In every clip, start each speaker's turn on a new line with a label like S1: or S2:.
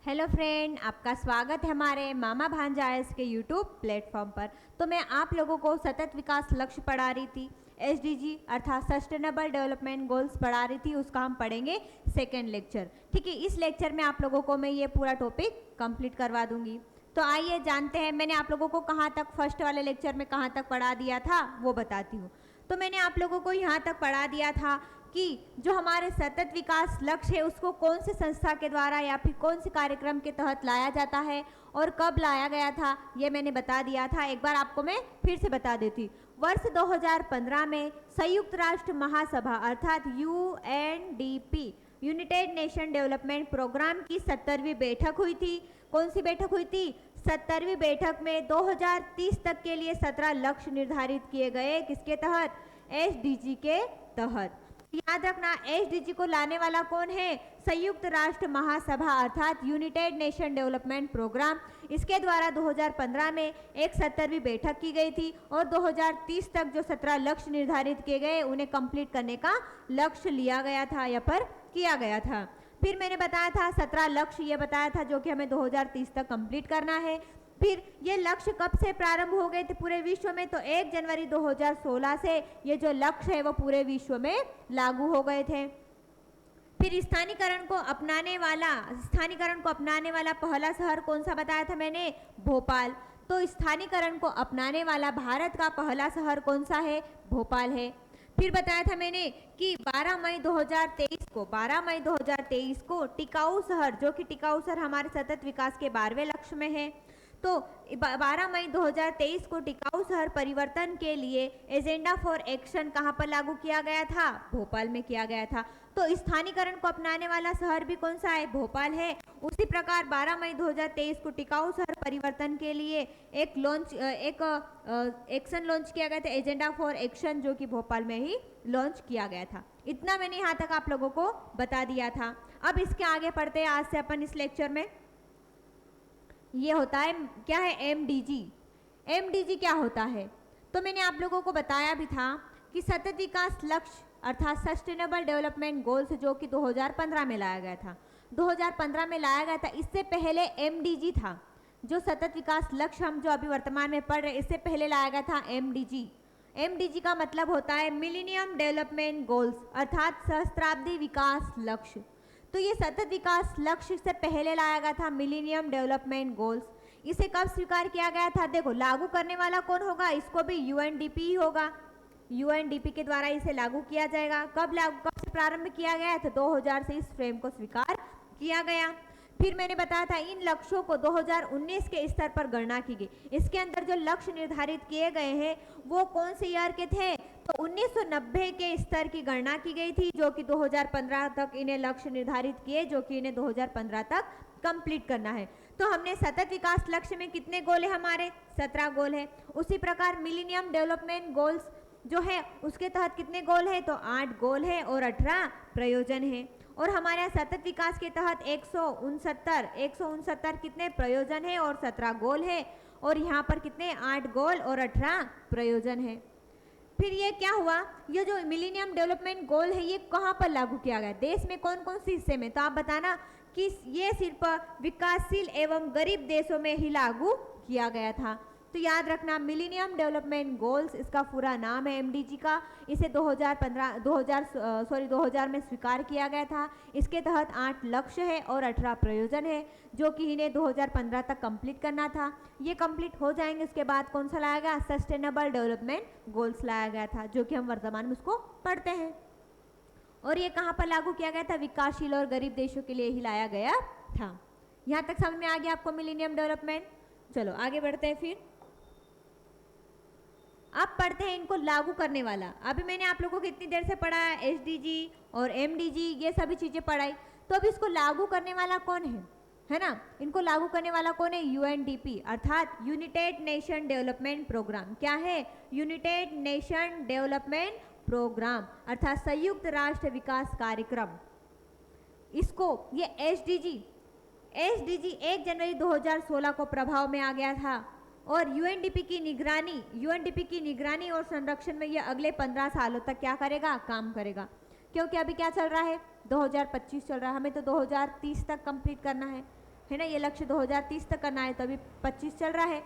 S1: Hello friend, आपका स्वागत है हमारे मामा भांजा आईएएस के यूट्यूब प्लेटफॉर्म पर। तो मैं आप लोगों को सतत विकास लक्ष्य पढ़ा रही थी, एसडीजी अर्थात सस्टेनेबल डेवलपमेंट गोल्स पढ़ा रही थी। उसका हम पढ़ेंगे सेकेंड लेक्चर। ठीक है, इस लेक्चर में आप लोगों को मैं ये पूरा टॉपिक कंप्लीट करवा दूंगी। तो आइए जानते हैं, मैंने आप लोगों को कहाँ तक फर्स्ट वाले लेक्चर में कहाँ तक पढ़ा दिया था वो बताती हूँ। तो मैंने आप लोगों को यहाँ तक पढ़ा दिया था कि जो हमारे सतत विकास लक्ष्य है उसको कौन सी संस्था के द्वारा या फिर कौन से कार्यक्रम के तहत लाया जाता है और कब लाया गया था, ये मैंने बता दिया था। एक बार आपको मैं फिर से बता देती। वर्ष 2015 में संयुक्त राष्ट्र महासभा अर्थात UNDP United Nation development program की 70वीं बैठक हुई थी। कौन सी बैठक हुई थी? 70वीं बैठक में 2030 तक के लिए 17 लक्ष्य निर्धारित किए गए। किसके तहत? एसडीजी के तहत। याद रखना, एसडीजी को लाने वाला कौन है? संयुक्त राष्ट्र महासभा अर्थात यूनाइटेड नेशन डेवलपमेंट प्रोग्राम। इसके द्वारा 2015 में एक 70वीं बैठक की गई थी और 2030 तक जो 17 लक्ष्य निर्धारित किए गए उन्हें कंप्लीट करने का लक्ष्य लिया गया था या पर किया गया था। फिर मैंने बताया था 17 लक्ष्य ये बताया था जो कि हमें 2030 तक कंप्लीट करना है। फिर ये लक्ष्य कब से प्रारंभ हो गए थे पूरे विश्व में? तो 1 जनवरी 2016 से ये जो लक्ष्य है वो पूरे विश्व में लागू हो गए थे। फिर स्थानीकरण को अपनाने वाला पहला शहर कौन सा बताया था मैंने? भोपाल। तो स्थानीकरण को अपनाने वाला भारत का पहला शहर कौन सा है? भोपाल है। फिर बताया था मैंने कि 12 मई 2023 को टिकाऊ शहर, जो कि टिकाऊ शहर हमारे सतत विकास के 12वें लक्ष्य में है, तो 12 मई 2023 को टिकाऊ शहर परिवर्तन के लिए एजेंडा फॉर एक्शन कहाँ पर लागू किया गया था? भोपाल में किया गया था। तो स्थानीकरण को अपनाने वाला शहर भी कौन सा है? भोपाल है। उसी प्रकार 12 मई 2023 को टिकाऊ शहर परिवर्तन के लिए एक एक्शन लॉन्च किया गया था, एजेंडा फॉर एक्शन, जो कि भोपाल में ही लॉन्च किया गया था। इतना मैंने यहाँ तक आप लोगों को बता दिया था। अब इसके आगे पढ़ते हैं आज से अपन इस लेक्चर में। ये होता है क्या है? एमडीजी। एमडीजी क्या होता है? तो मैंने आप लोगों को बताया भी था कि सतत विकास लक्ष्य अर्थात सस्टेनेबल डेवलपमेंट गोल्स जो कि 2015 में लाया गया था। 2015 में लाया गया था। इससे पहले एमडीजी था, जो सतत विकास लक्ष्य हम जो अभी वर्तमान में पढ़ रहे हैं, इससे पहले लाया गया था एमडीजी। एमडीजी का मतलब होता है मिलेनियम डेवलपमेंट गोल्स अर्थात सहस्त्राब्दी विकास लक्ष्य। तो ये सतत विकास लक्ष्य से पहले लाया गया था, मिलेनियम डेवलपमेंट गोल्स। इसे कब स्वीकार किया गया था? देखो, लागू करने वाला कौन होगा? इसको भी यूएनडीपी ही होगा। यूएनडीपी के द्वारा इसे लागू किया जाएगा। कब से प्रारंभ किया गया था? 2000 से इस फ्रेम को स्वीकार किया गया। फिर मैंने बताया था इन लक्ष्यों को 2019 के स्तर पर गणना की गई। इसके अंदर जो लक्ष्य निर्धारित किए गए हैं वो कौन से ईयर के थे? तो 1990 के स्तर की गणना की गई थी, जो कि 2015 तक इन्हें लक्ष्य निर्धारित किए, जो कि इन्हें 2015 तक कंप्लीट करना है। तो हमने सतत विकास लक्ष्य में कितने गोल है? हमारे 17 गोल है। उसी प्रकार मिलेनियम डेवलपमेंट गोल्स जो है उसके तहत कितने गोल है? तो 8 गोल है और 18 प्रयोजन है। और हमारे यहाँ सतत विकास के तहत 169 कितने प्रयोजन है और 17 गोल है। और यहाँ पर कितने? 8 गोल और 18 प्रयोजन है। फिर ये क्या हुआ? ये जो मिलेनियम डेवलपमेंट गोल है ये कहाँ पर लागू किया गया? देश में कौन कौन से हिस्से में? तो आप बताना कि ये सिर्फ विकासशील एवं गरीब देशों में ही लागू किया गया था। तो याद रखना, मिलेनियम डेवलपमेंट गोल्स इसका पूरा नाम है एमडीजी का। इसे 2000 में स्वीकार किया गया था। इसके तहत 8 लक्ष्य है और 18 प्रयोजन है, जो कि इन्हें 2015 तक कंप्लीट करना था। ये कंप्लीट हो जाएंगे उसके बाद कौन सा लाया गया? सस्टेनेबल डेवलपमेंट गोल्स लाया गया था, जो कि हम वर्तमान में उसको पढ़ते हैं। और ये कहाँ पर लागू किया गया था? विकासशील और गरीब देशों के लिए ही लाया गया था। यहाँ तक समझ में आ गया आपको मिलेनियम डेवलपमेंट? चलो आगे बढ़ते हैं। फिर अब पढ़ते हैं इनको लागू करने वाला। अभी मैंने आप लोगों को कितनी देर से पढ़ा है? एसडीजी और एमडीजी ये सभी चीजें पढ़ाई। तो अब इसको लागू करने वाला कौन है ना? इनको लागू करने वाला कौन है? यूएनडीपी अर्थात यूनाइटेड नेशन डेवलपमेंट प्रोग्राम। क्या है? यूनाइटेड नेशन डेवलपमेंट प्रोग्राम अर्थात संयुक्त राष्ट्र विकास कार्यक्रम। इसको ये एसडीजी 1 जनवरी 2016 को प्रभाव में आ गया था। और यूएनडीपी की निगरानी और संरक्षण में यह अगले 15 सालों तक क्या करेगा? काम करेगा। क्योंकि अभी क्या चल रहा है? 2025 चल रहा है, हमें तो 2030 तक कंप्लीट करना है। है ना, ये लक्ष्य 2030 तक करना है, तो अभी 25 चल रहा है।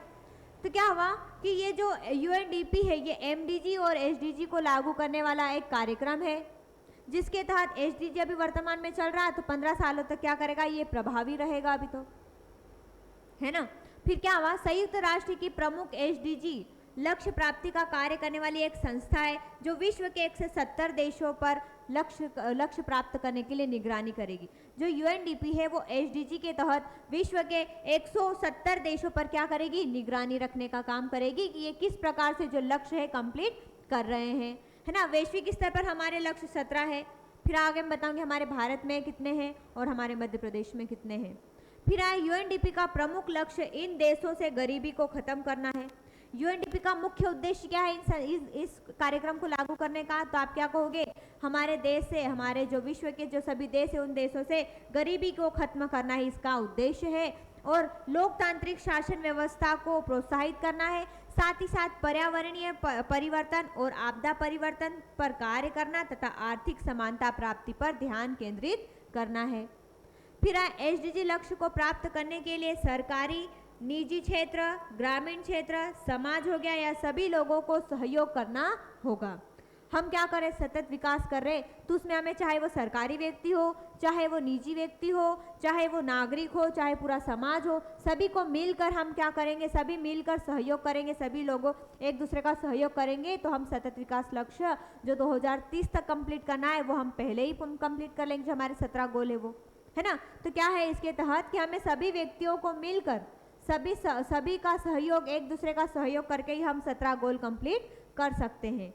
S1: तो क्या हुआ कि ये जो यूएनडीपी है ये एमडीजी और एसडीजी को लागू करने वाला एक कार्यक्रम है, जिसके तहत एसडीजी अभी वर्तमान में चल रहा है, तो 15 सालों तक क्या करेगा, ये प्रभावी रहेगा अभी, तो है ना। फिर क्या हुआ, संयुक्त राष्ट्र की प्रमुख एसडीजी लक्ष्य प्राप्ति का कार्य करने वाली एक संस्था है जो विश्व के 170 देशों पर लक्ष्य प्राप्त करने के लिए निगरानी करेगी। जो यूएनडीपी है वो एसडीजी के तहत विश्व के 170 देशों पर क्या करेगी, निगरानी रखने का काम करेगी कि ये किस प्रकार से जो लक्ष्य है कंप्लीट कर रहे हैं, है ना। वैश्विक स्तर पर हमारे लक्ष्य 17 है, फिर आगे हम बताऊंगे हमारे भारत में कितने हैं और हमारे मध्य प्रदेश में कितने हैं। फिर आए यूएनडीपी का प्रमुख लक्ष्य इन देशों से गरीबी को खत्म करना है। यूएनडीपी का मुख्य उद्देश्य क्या है इस कार्यक्रम को लागू करने का, तो आप क्या कहोगे, हमारे देश से, हमारे जो विश्व के जो सभी देश है उन देशों से गरीबी को खत्म करना ही इसका उद्देश्य है, और लोकतांत्रिक शासन व्यवस्था को प्रोत्साहित करना है, साथ ही साथ पर्यावरणीय परिवर्तन और आपदा परिवर्तन पर कार्य करना तथा आर्थिक समानता प्राप्ति पर ध्यान केंद्रित करना है। फिर एसडीजी लक्ष्य को प्राप्त करने के लिए सरकारी, निजी क्षेत्र, ग्रामीण क्षेत्र, समाज हो गया, या सभी लोगों को सहयोग करना होगा। हम क्या करें, सतत विकास कर रहे, तो उसमें हमें चाहे वो सरकारी व्यक्ति हो, चाहे वो निजी व्यक्ति हो, चाहे वो नागरिक हो, चाहे पूरा समाज हो, सभी को मिलकर हम क्या करेंगे, सभी मिलकर सहयोग करेंगे, सभी लोगों एक दूसरे का सहयोग करेंगे, तो हम सतत विकास लक्ष्य जो 2030 तक कंप्लीट करना है वो हम पहले ही कंप्लीट कर लेंगे, जो हमारे 17 गोल है वो, है ना। तो क्या है इसके तहत कि हमें सभी व्यक्तियों को मिलकर सभी का सहयोग, एक दूसरे का सहयोग करके ही हम 17 गोल कंप्लीट कर सकते हैं।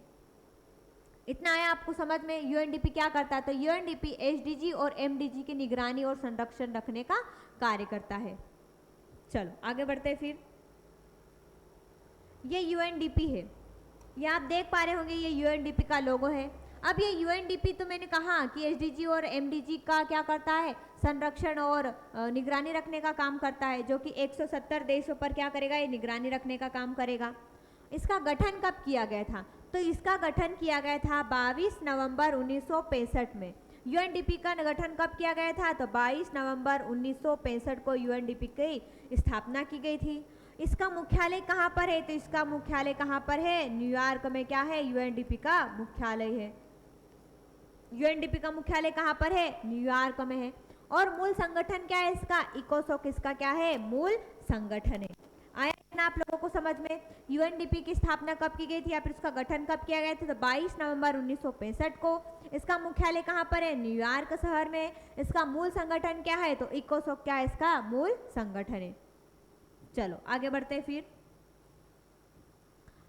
S1: इतना आया आपको समझ में यूएनडीपी क्या करता है। तो यूएनडीपी एसडीजी और एमडीजी की निगरानी और संरक्षण रखने का कार्य करता है। चलो आगे बढ़ते हैं। फिर ये यूएनडीपी है, ये आप देख पा रहे होंगे, ये यूएनडीपी का लोगो है। अब ये यूएनडीपी तो मैंने कहा कि एसडीजी और एमडीजी का क्या करता है, संरक्षण और निगरानी रखने का काम करता है, जो कि 170 देशों पर क्या करेगा, ये निगरानी रखने का काम करेगा। इसका गठन कब किया गया था, तो इसका गठन किया गया था 22 नवंबर 1965 में। यूएनडीपी का गठन कब किया गया था, तो 22 नवंबर 1965 को यूएनडीपी की स्थापना की गई थी। इसका मुख्यालय कहाँ पर है, तो इसका मुख्यालय कहाँ पर है, न्यूयॉर्क में क्या है, यूएनडीपी का मुख्यालय है। यूएनडीपी का मुख्यालय कहाँ पर है, न्यूयॉर्क में है। और मूल संगठन क्या है इसका, इकोसोक इसका क्या है, मूल संगठन है। आया ना आप लोगों को समझ में। यूएनडीपी की स्थापना कब की गई थी या फिर उसका गठन कब किया गया था, तो 22 नवंबर 1965 को। इसका मुख्यालय कहाँ पर है, न्यूयॉर्क शहर में। इसका मूल संगठन क्या है, तो इकोसोक क्या है इसका मूल संगठन है। चलो आगे बढ़ते हैं। फिर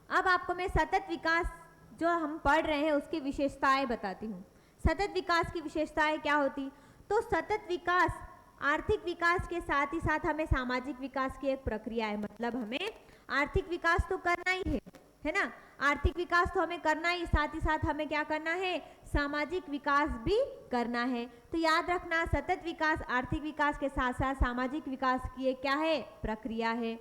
S1: अब आपको मैं सतत विकास जो हम पढ़ रहे हैं उसकी विशेषताएं बताती हूँ। सतत विकास की विशेषताएं क्या होती, तो सतत विकास आर्थिक विकास के साथ ही साथ हमें सामाजिक विकास की एक प्रक्रिया है। मतलब हमें आर्थिक विकास तो करना ही है ना, आर्थिक विकास तो हमें करना ही, साथ ही साथ हमें क्या करना है, सामाजिक विकास भी करना है। तो याद रखना, सतत विकास आर्थिक विकास के साथ साथ सामाजिक विकास की एक क्या है, प्रक्रिया है।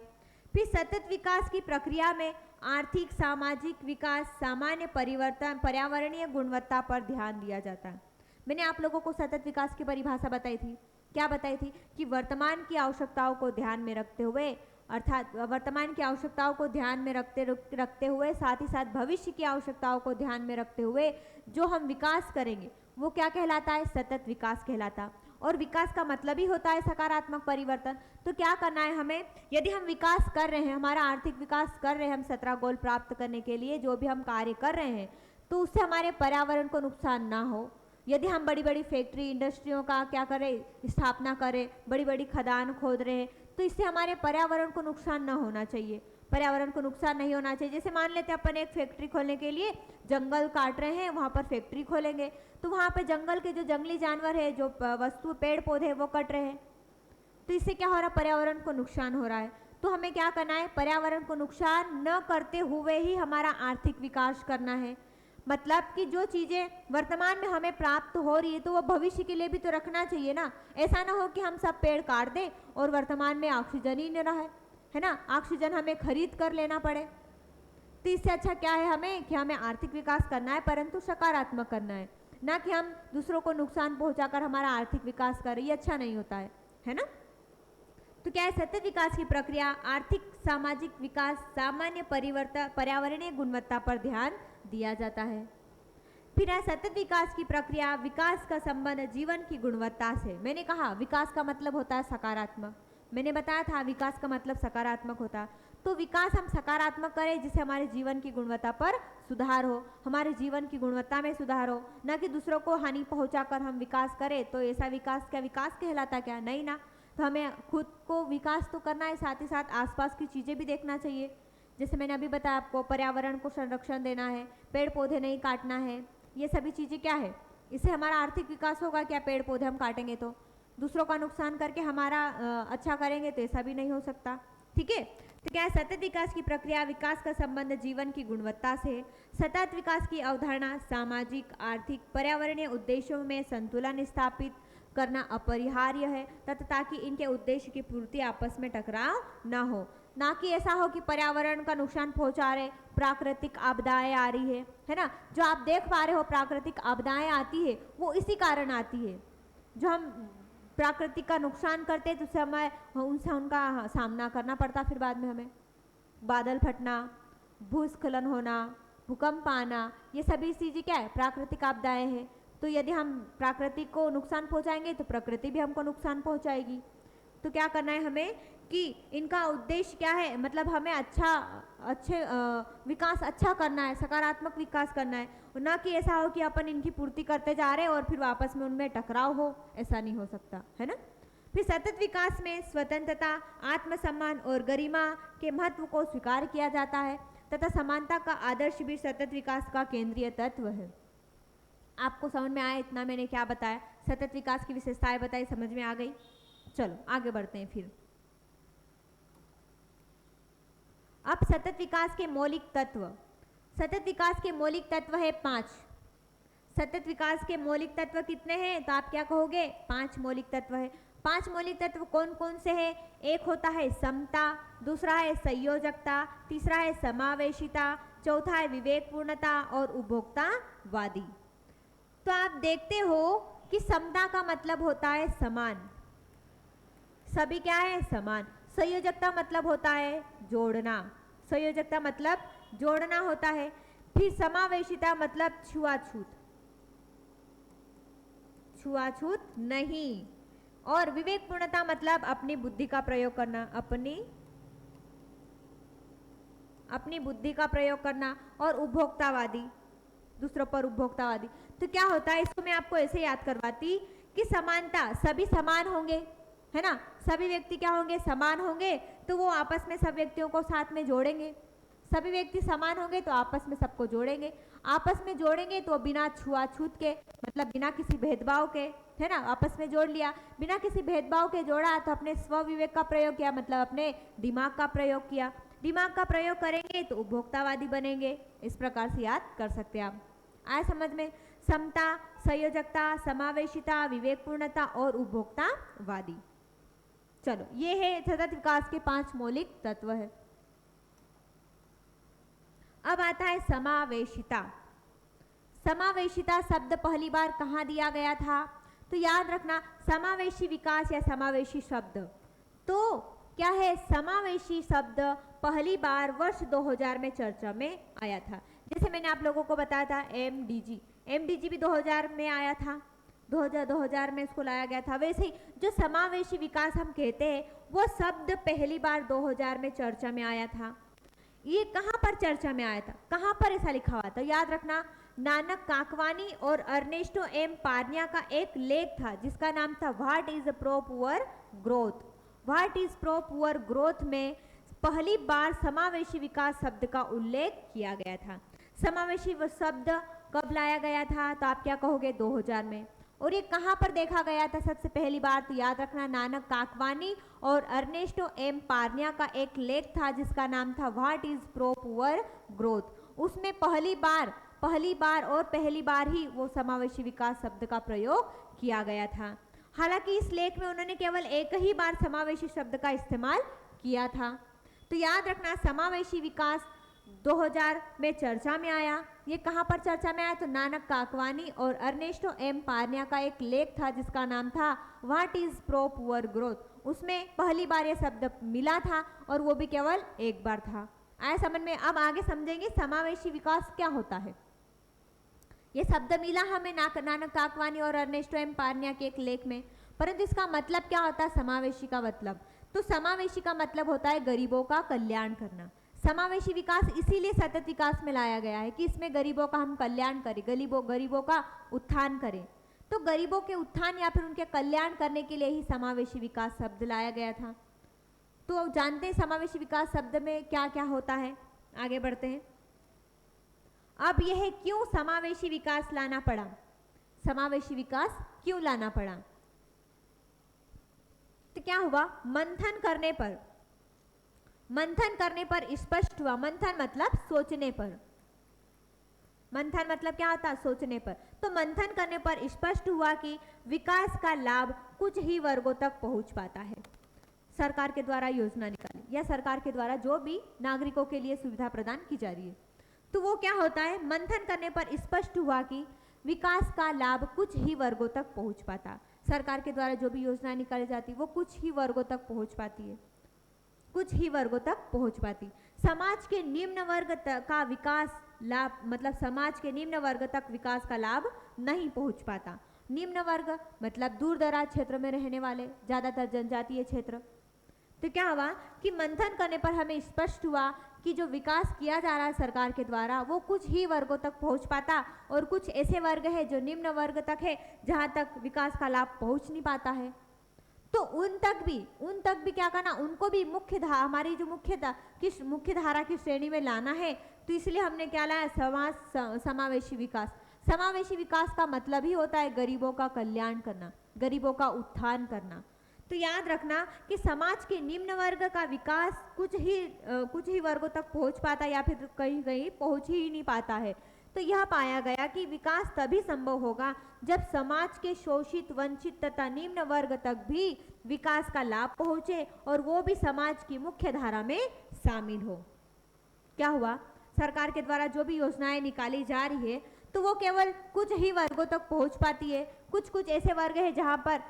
S1: फिर सतत विकास की प्रक्रिया में आर्थिक, सामाजिक विकास, सामान्य परिवर्तन, पर्यावरणीय गुणवत्ता पर ध्यान दिया जाता है। मैंने आप लोगों को सतत विकास की परिभाषा बताई थी, क्या बताई थी, कि वर्तमान की आवश्यकताओं को ध्यान में रखते हुए, अर्थात वर्तमान की आवश्यकताओं को ध्यान में रखते हुए साथ ही साथ भविष्य की आवश्यकताओं को ध्यान में रखते हुए जो हम विकास करेंगे वो क्या कहलाता है, सतत विकास कहलाता। और विकास का मतलब ही होता है सकारात्मक परिवर्तन। तो क्या करना है हमें, यदि हम विकास कर रहे हैं, हमारा आर्थिक विकास कर रहे हैं, हम 17 गोल प्राप्त करने के लिए जो भी हम कार्य कर रहे हैं, तो उससे हमारे पर्यावरण को नुकसान ना हो। यदि हम बड़ी बड़ी फैक्ट्री, इंडस्ट्रियों का क्या करें, स्थापना करें, बड़ी बड़ी खदान खोद रहे हैं, तो इससे हमारे पर्यावरण को नुकसान ना होना चाहिए, पर्यावरण को नुकसान नहीं होना चाहिए। जैसे मान लेते हैं अपन एक फैक्ट्री खोलने के लिए जंगल काट रहे हैं, वहाँ पर फैक्ट्री खोलेंगे, तो वहाँ पे जंगल के जो जंगली जानवर है, जो वस्तु पेड़ पौधे वो कट रहे हैं, तो इससे क्या हो रहा है, पर्यावरण को नुकसान हो रहा है। तो हमें क्या करना है, पर्यावरण को नुकसान न करते हुए ही हमारा आर्थिक विकास करना है। मतलब कि जो चीज़ें वर्तमान में हमें प्राप्त हो रही है तो वो भविष्य के लिए भी तो रखना चाहिए ना। ऐसा ना हो कि हम सब पेड़ काट दें और वर्तमान में ऑक्सीजन ही न रहे, है ना, ऑक्सीजन हमें खरीद कर लेना पड़े। तो इससे अच्छा क्या है हमें, कि हमें आर्थिक विकास करना है परंतु सकारात्मक करना है, ना कि हम दूसरों को नुकसान पहुंचाकर हमारा आर्थिक विकास करें, ये अच्छा नहीं होता है ना। तो क्या है, सतत विकास की प्रक्रिया आर्थिक सामाजिक विकास सामान्य परिवर्तन पर्यावरणीय गुणवत्ता पर ध्यान दिया जाता है। फिर है सतत विकास की प्रक्रिया विकास का संबंध जीवन की गुणवत्ता से। मैंने कहा विकास का मतलब होता है सकारात्मक, मैंने बताया था विकास का मतलब सकारात्मक होता है। तो विकास हम सकारात्मक करें जिससे हमारे जीवन की गुणवत्ता पर सुधार हो, हमारे जीवन की गुणवत्ता में सुधार हो, न कि दूसरों को हानि पहुंचाकर हम विकास करें। तो ऐसा विकास क्या विकास कहलाता क्या? नहीं ना। तो हमें खुद को विकास तो करना है, साथ ही साथ आसपास की चीज़ें भी देखना चाहिए। जैसे मैंने अभी बताया आपको, पर्यावरण को संरक्षण देना है, पेड़ पौधे नहीं काटना है, ये सभी चीज़ें क्या है, इससे हमारा आर्थिक विकास होगा क्या? पेड़ पौधे हम काटेंगे तो, दूसरों का नुकसान करके हमारा अच्छा करेंगे तो ऐसा भी नहीं हो सकता। ठीक है, तो क्या है, सतत विकास की प्रक्रिया विकास का संबंध जीवन की गुणवत्ता से। सतत विकास की अवधारणा सामाजिक आर्थिक पर्यावरणीय उद्देश्यों में संतुलन स्थापित करना अपरिहार्य है तथा ताकि इनके उद्देश्य की पूर्ति आपस में टकराव ना हो, ना कि ऐसा हो कि पर्यावरण का नुकसान पहुंचा रहे, प्राकृतिक आपदाएं आ रही है ना। जो आप देख पा रहे हो प्राकृतिक आपदाएं आती है वो इसी कारण आती है, जो हम प्राकृतिक का नुकसान करते हैं तो समय उनसे उनका सामना करना पड़ता, फिर बाद में हमें बादल फटना, भूस्खलन होना, भूकंप आना, ये सभी चीज़ें क्या है, प्राकृतिक आपदाएं हैं। तो यदि हम प्रकृति को नुकसान पहुंचाएंगे तो प्रकृति भी हमको नुकसान पहुंचाएगी। तो क्या करना है हमें कि इनका उद्देश्य क्या है, मतलब हमें अच्छे विकास अच्छा करना है, सकारात्मक विकास करना है, ना कि ऐसा हो कि अपन इनकी पूर्ति करते जा रहे हैं और फिर वापस में उनमें टकराव हो, ऐसा नहीं हो सकता है ना। फिर सतत विकास में स्वतंत्रता, आत्मसम्मान और गरिमा के महत्व को स्वीकार किया जाता है तथा समानता का आदर्श भी सतत विकास का केंद्रीय तत्व है। आपको समझ में आया इतना मैंने क्या बताया, सतत विकास की विशेषताएं बताई, समझ में आ गई। चलो आगे बढ़ते हैं फिर। अब सतत विकास के मौलिक तत्व। सतत विकास के मौलिक तत्व है 5। सतत विकास के मौलिक तत्व कितने हैं? तो आप क्या कहोगे? 5 मौलिक तत्व है। 5 मौलिक तत्व कौन कौन से हैं? एक होता है समता, दूसरा है संयोजकता, तीसरा है समावेशिता, चौथा है विवेकपूर्णता और उपभोक्तावादी। तो आप देखते हो कि समता का मतलब होता है समान, सभी क्या है, समान। संयोजकता मतलब होता है जोड़ना, संयोजकता मतलब जोड़ना होता है। फिर समावेशिता मतलब छुआछूत, छुआछूत नहीं। और विवेकपूर्णता मतलब अपनी बुद्धि का प्रयोग करना, अपनी बुद्धि का प्रयोग करना। और उपभोक्तावादी, दूसरों पर उपभोक्तावादी। तो क्या होता है, इसको मैं आपको ऐसे याद करवाती कि समानता, सभी समान होंगे है ना, सभी व्यक्ति क्या होंगे, समान होंगे, तो वो आपस में सब व्यक्तियों को साथ में जोड़ेंगे। सभी व्यक्ति समान होंगे तो आपस में सबको जोड़ेंगे, आपस में जोड़ेंगे तो बिना छुआछूत के, मतलब बिना किसी भेदभाव के, है ना, आपस में जोड़ लिया, बिना किसी भेदभाव के जोड़ा तो अपने स्व विवेक का प्रयोग किया, मतलब अपने दिमाग का प्रयोग किया। दिमाग का प्रयोग करेंगे तो उपभोक्तावादी बनेंगे। इस प्रकार से याद कर सकते हैं आप। आए समझ में? समता, संयोजकता, समावेशिता, विवेकपूर्णता और उपभोक्तावादी। चलो ये है सतत विकास के 5 मौलिक तत्व है। अब आता है समावेशिता। समावेशिता शब्द पहली बार कहाँ दिया गया था? तो याद रखना, समावेशी विकास या समावेशी शब्द, तो क्या है, समावेशी शब्द पहली बार वर्ष 2000 में चर्चा में आया था। जैसे मैंने आप लोगों को बताया था एमडीजी भी 2000 में आया था, 2000 में इसको लाया गया था। वैसे ही जो समावेशी विकास हम कहते हैं वो शब्द पहली बार 2000 में चर्चा में आया था। ये कहाँ पर चर्चा में आया था, कहाँ पर ऐसा लिखा हुआ था? याद रखना, नानक काकवानी और अर्नेस्टो एम पार्निया का एक लेख था जिसका नाम था what is pro poor growth. What is pro poor growth में पहली बार समावेशी विकास शब्द का उल्लेख किया गया था। समावेशी शब्द कब लाया गया था? तो आप क्या कहोगे? 2000 में। और ये कहाँ पर देखा गया था सबसे पहली बार? तो याद रखना, नानक काकवानी और अर्नेस्टो एम पार्निया का एक लेख था जिसका नाम था what is pro poor growth. उसमें पहली बार ही वो समावेशी विकास शब्द का प्रयोग किया गया था। हालांकि इस लेख में उन्होंने केवल एक ही बार समावेशी शब्द का इस्तेमाल किया था। तो याद रखना, समावेशी विकास 2000 में चर्चा में आया। ये कहाँ पर चर्चा में आया? तो नानक काकवानी और अर्नेस्टो एम पार्निया का एक लेख था जिसका नाम था what is pro poor growth. उसमें पहली बार ये शब्द मिला था और वो भी केवल एक बार था। आया समझ में? अब आगे समझेंगे समावेशी विकास क्या होता है। ये शब्द मिला हमें नानक काकवानी और अर्नेस्टो एम पार्निया के एक लेख में, परंतु इसका मतलब क्या होता है समावेशी का मतलब? तो समावेशी का मतलब होता है गरीबों का कल्याण करना। समावेशी विकास इसीलिए सतत विकास में लाया गया है कि इसमें गरीबों का हम कल्याण करें, गरीबों का उत्थान करें। तो गरीबों के उत्थान या फिर उनके कल्याण करने के लिए ही समावेशी विकास शब्द लाया गया था। तो जानते हैं समावेशी विकास शब्द में क्या क्या होता है। आगे बढ़ते हैं। अब यह क्यों समावेशी विकास लाना पड़ा? समावेशी विकास क्यों लाना पड़ा? तो क्या हुआ? मंथन करने पर स्पष्ट हुआ। मंथन मतलब सोचने पर। मंथन मतलब क्या होता है? सोचने पर। तो मंथन करने पर स्पष्ट हुआ कि विकास का लाभ कुछ ही वर्गों तक पहुंच पाता है। सरकार के द्वारा योजना निकाली या सरकार के द्वारा जो भी नागरिकों के लिए सुविधा प्रदान की जा रही है, तो वो क्या होता है? मंथन करने पर स्पष्ट हुआ कि विकास का लाभ कुछ ही वर्गों तक पहुंच पाता। सरकार के द्वारा जो भी योजना निकाली जाती वो कुछ ही वर्गों तक पहुंच पाती है, कुछ ही वर्गों तक पहुंच पाती। समाज के निम्न वर्ग का विकास लाभ मतलब समाज के निम्न वर्ग तक विकास का लाभ नहीं पहुंच पाता। निम्न वर्ग मतलब दूर दराज क्षेत्र में रहने वाले, ज्यादातर जनजातीय क्षेत्र। तो क्या हुआ कि मंथन करने पर हमें स्पष्ट हुआ कि जो विकास किया जा रहा है सरकार के द्वारा वो कुछ ही वर्गों तक पहुंच पाता और कुछ ऐसे वर्ग है जो निम्न वर्ग तक है जहां तक विकास का लाभ पहुंच नहीं पाता है। तो उन तक भी क्या करना? उनको भी हमारी जो मुख्य धारा की श्रेणी में लाना है। तो इसलिए हमने क्या लाया? समावेशी विकास। समावेशी विकास का मतलब ही होता है गरीबों का कल्याण करना, गरीबों का उत्थान करना। तो याद रखना कि समाज के निम्न वर्ग का विकास कुछ ही वर्गों तक पहुंच पाता या फिर कहीं कहीं पहुंच ही नहीं पाता है। तो यह पाया गया कि विकास तभी संभव होगा जब समाज के शोषित, वंचित तथा निम्न वर्ग तक भी विकास का लाभ पहुंचे और वो भी समाज की मुख्य धारा में शामिल हो। क्या हुआ? सरकार के द्वारा जो भी योजनाएं निकाली जा रही है तो वो केवल कुछ ही वर्गों तक पहुंच पाती है। कुछ ऐसे वर्ग है जहां पर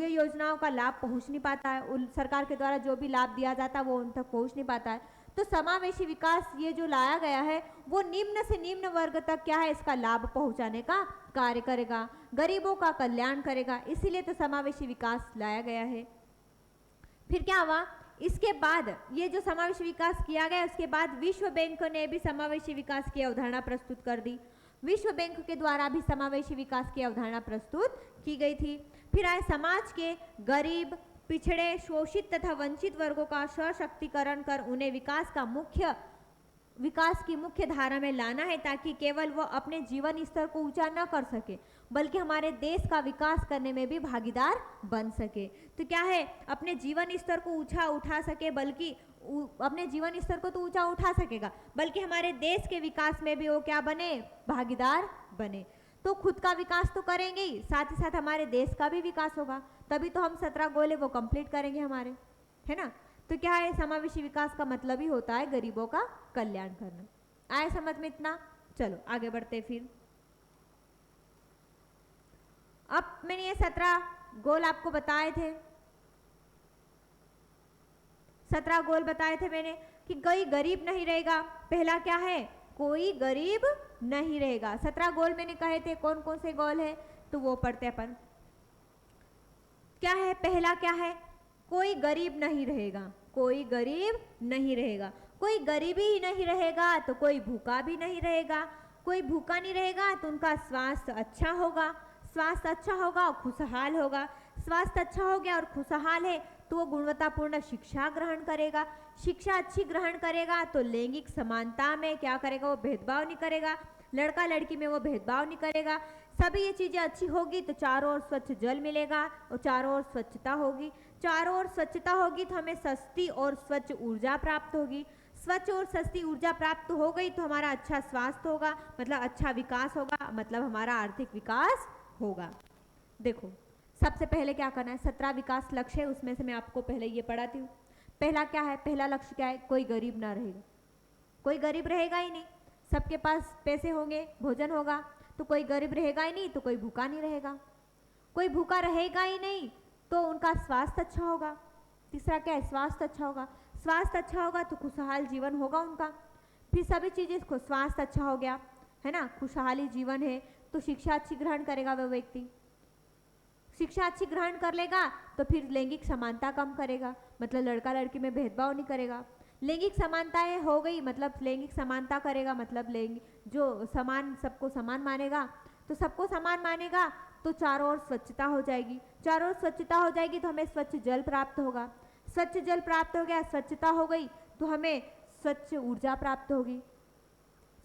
S1: ये योजनाओं का लाभ पहुंच नहीं पाता है। सरकार के द्वारा जो भी लाभ दिया जाता है वो उन तक पहुंच नहीं पाता है। तो समावेशी विकास ये जो लाया गया है वो निम्न से निम्न वर्ग तक क्या है? इसका लाभ पहुंचाने का कार्य करेगा, गरीबों का कल्याण करेगा। इसीलिए तो समावेशी विकास लाया गया है। फिर क्या हुआ? इसके बाद ये जो समावेशी विकास किया गया उसके बाद विश्व बैंक ने भी समावेशी विकास की अवधारणा प्रस्तुत कर दी। विश्व बैंक के द्वारा भी समावेशी विकास की अवधारणा प्रस्तुत की गई थी। फिर आए समाज के गरीब, पिछड़े, शोषित तथा वंचित वर्गों का सशक्तिकरण कर उन्हें विकास की मुख्य धारा में लाना है ताकि केवल वो अपने जीवन स्तर को ऊंचा न कर सके बल्कि हमारे देश का विकास करने में भी भागीदार बन सके। तो क्या है? अपने जीवन स्तर को ऊंचा उठा सके, बल्कि अपने जीवन स्तर को तो ऊंचा उठा सकेगा बल्कि हमारे देश के विकास में भी वो क्या बने? भागीदार बने। तो खुद का विकास तो करेंगे ही, साथ ही साथ हमारे देश का भी विकास होगा, तभी तो हम 17 गोले वो कंप्लीट करेंगे हमारे, है ना। तो क्या है? समावेशी विकास का मतलब ही होता है गरीबों का कल्याण करना। आए समझ में इतना? चलो आगे बढ़ते। फिर अब मैंने ये 17 गोल आपको बताए थे, 17 गोल बताए थे मैंने कि कोई गरीब नहीं रहेगा। पहला क्या है? कोई गरीब नहीं रहेगा। 17 गोल मैंने कहे थे, कौन कौन से गोल है तो वो पढ़ते अपन। क्या है? पहला क्या है? कोई गरीब नहीं रहेगा। कोई गरीब नहीं रहेगा। कोई गरीबी ही नहीं रहेगा तो कोई भूखा भी नहीं रहेगा। कोई भूखा नहीं रहेगा तो उनका स्वास्थ्य अच्छा होगा, स्वास्थ्य अच्छा होगा और खुशहाल होगा। स्वास्थ्य अच्छा हो गया और खुशहाल है तो वो गुणवत्तापूर्ण शिक्षा ग्रहण करेगा। शिक्षा अच्छी ग्रहण करेगा तो लैंगिक समानता में क्या करेगा? वो भेदभाव नहीं करेगा, लड़का लड़की में वो भेदभाव नहीं करेगा। सभी ये चीज़ें अच्छी होगी तो चारों ओर स्वच्छ जल मिलेगा और चारों ओर स्वच्छता होगी। चारों ओर स्वच्छता होगी तो हमें सस्ती और स्वच्छ ऊर्जा प्राप्त होगी। स्वच्छ और सस्ती ऊर्जा प्राप्त हो गई तो हमारा अच्छा स्वास्थ्य होगा, मतलब अच्छा विकास होगा, मतलब हमारा आर्थिक विकास होगा। देखो सबसे पहले क्या करना है? 17 विकास लक्ष्य है, उसमें से मैं आपको पहले ये पढ़ाती हूँ। पहला क्या है? पहला लक्ष्य क्या है? कोई गरीब ना रहेगा। कोई गरीब रहेगा ही नहीं, सबके पास पैसे होंगे, भोजन होगा, तो कोई गरीब रहेगा ही नहीं, तो कोई भूखा नहीं रहेगा। कोई भूखा रहेगा ही नहीं तो उनका स्वास्थ्य अच्छा होगा। तीसरा क्या है, स्वास्थ्य अच्छा होगा। स्वास्थ्य अच्छा होगा तो खुशहाल जीवन होगा उनका। फिर सभी चीज़ें, स्वास्थ्य अच्छा हो गया है ना, खुशहाली जीवन है, तो शिक्षा अच्छी ग्रहण करेगा वह व्यक्ति। शिक्षा अच्छी ग्रहण कर लेगा तो फिर लैंगिक समानता कम करेगा, मतलब लड़का लड़की में भेदभाव नहीं करेगा। लैंगिक समानताएं हो गई, मतलब लैंगिक समानता करेगा, मतलब लैंगिक जो समान, सबको समान मानेगा, तो सबको समान मानेगा तो चारों ओर स्वच्छता हो जाएगी। चारों ओर स्वच्छता हो जाएगी तो हमें स्वच्छ जल प्राप्त होगा। स्वच्छ जल प्राप्त हो गया, स्वच्छता हो गई तो हमें स्वच्छ ऊर्जा प्राप्त होगी,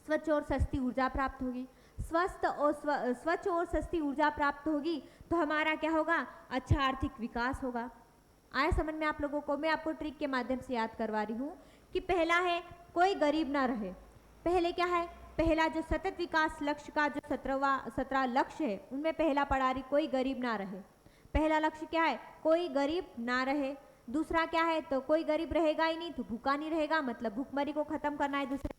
S1: स्वच्छ और सस्ती ऊर्जा प्राप्त होगी। स्वस्थ और स्वच्छ और सस्ती ऊर्जा प्राप्त होगी तो हमारा क्या होगा, अच्छा आर्थिक विकास होगा। आए समझ में आप लोगों को? मैं आपको ट्रिक के माध्यम से याद करवा रही हूँ कि पहला है कोई गरीब ना रहे। पहले क्या है, पहला जो सतत विकास लक्ष्य का जो 17 लक्ष्य है उनमें पहला पढ़ा रही कोई गरीब ना रहे। पहला लक्ष्य क्या है, कोई गरीब ना रहे। दूसरा क्या है, तो कोई गरीब रहेगा ही नहीं तो भूखा नहीं रहेगा, मतलब भूखमरी को खत्म करना है। दूसरे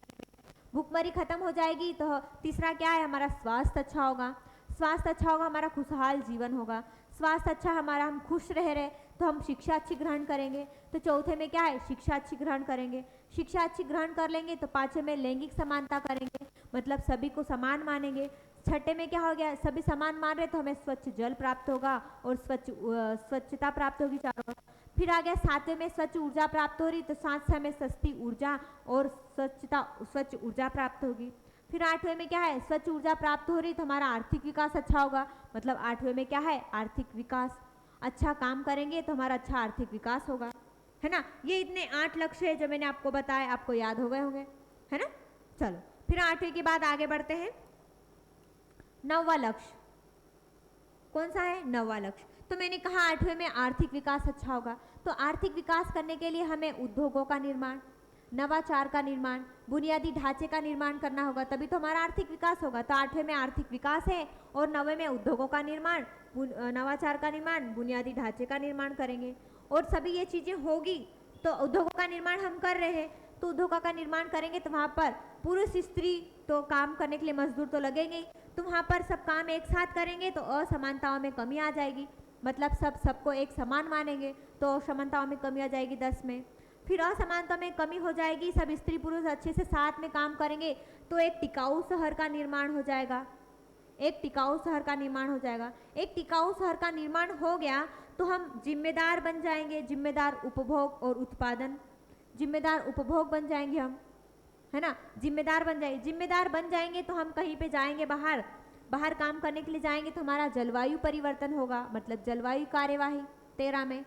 S1: भूखमरी खत्म हो जाएगी तो तीसरा क्या है, हमारा स्वास्थ्य अच्छा होगा। स्वास्थ्य अच्छा होगा, हमारा खुशहाल जीवन होगा। स्वास्थ्य अच्छा हमारा, हम खुश रह रहे तो हम शिक्षा अच्छी ग्रहण करेंगे। तो चौथे में क्या है, शिक्षा अच्छी ग्रहण करेंगे। शिक्षा अच्छी ग्रहण कर लेंगे तो पांचवें में लैंगिक समानता करेंगे, मतलब सभी को समान मानेंगे। छठे में क्या हो गया, सभी समान मान रहे तो हमें स्वच्छ जल प्राप्त होगा और स्वच्छता प्राप्त होगी चारों। फिर आ गया सातवें में स्वच्छ ऊर्जा प्राप्त हो रही तो साथ से हमें सस्ती ऊर्जा और स्वच्छ ऊर्जा प्राप्त होगी। फिर आठवें में क्या है, स्वच्छ ऊर्जा प्राप्त हो रही तो हमारा आर्थिक विकास अच्छा होगा, मतलब आठवें में क्या है, आर्थिक विकास। अच्छा काम करेंगे तो हमारा अच्छा आर्थिक विकास होगा, है ना। ये इतने 8 लक्ष्य है जो मैंने आपको बताया, आपको याद हो गए होंगे, है ना। चलो फिर 8वें के बाद आगे बढ़ते हैं। 9वां लक्ष्य कौन सा है, 9वां लक्ष्य। तो मैंने कहा 8वें में आर्थिक विकास अच्छा होगा, तो आर्थिक विकास करने के लिए हमें उद्योगों का निर्माण, नवाचार का निर्माण, बुनियादी ढांचे का निर्माण करना होगा, तभी तो हमारा आर्थिक विकास होगा। तो 8वें में आर्थिक विकास है और 9वें में उद्योगों का निर्माण, नवाचार का निर्माण, बुनियादी ढांचे का निर्माण करेंगे। और सभी ये चीज़ें होगी तो उद्योगों का निर्माण हम कर रहे हैं, तो उद्योगों का निर्माण करेंगे तो वहाँ पर पुरुष स्त्री तो काम करने के लिए मजदूर तो लगेंगे, तो वहाँ पर सब काम एक साथ करेंगे तो असमानताओं में कमी आ जाएगी, मतलब सबको एक समान मानेंगे तो असमानताओं में कमी आ जाएगी 10 में। फिर असमानता में कमी हो जाएगी, सब स्त्री पुरुष अच्छे से साथ में काम करेंगे तो एक टिकाऊ शहर का निर्माण हो जाएगा। एक टिकाऊ शहर का निर्माण हो जाएगा। एक टिकाऊ शहर का निर्माण हो गया तो हम जिम्मेदार बन जाएंगे, जिम्मेदार उपभोग और उत्पादन, जिम्मेदार उपभोग बन जाएंगे हम, है ना। जिम्मेदार बन जाएंगे तो हम कहीं पे जाएंगे, बाहर काम करने के लिए जाएंगे तो हमारा जलवायु परिवर्तन होगा, मतलब जलवायु कार्यवाही। 13 में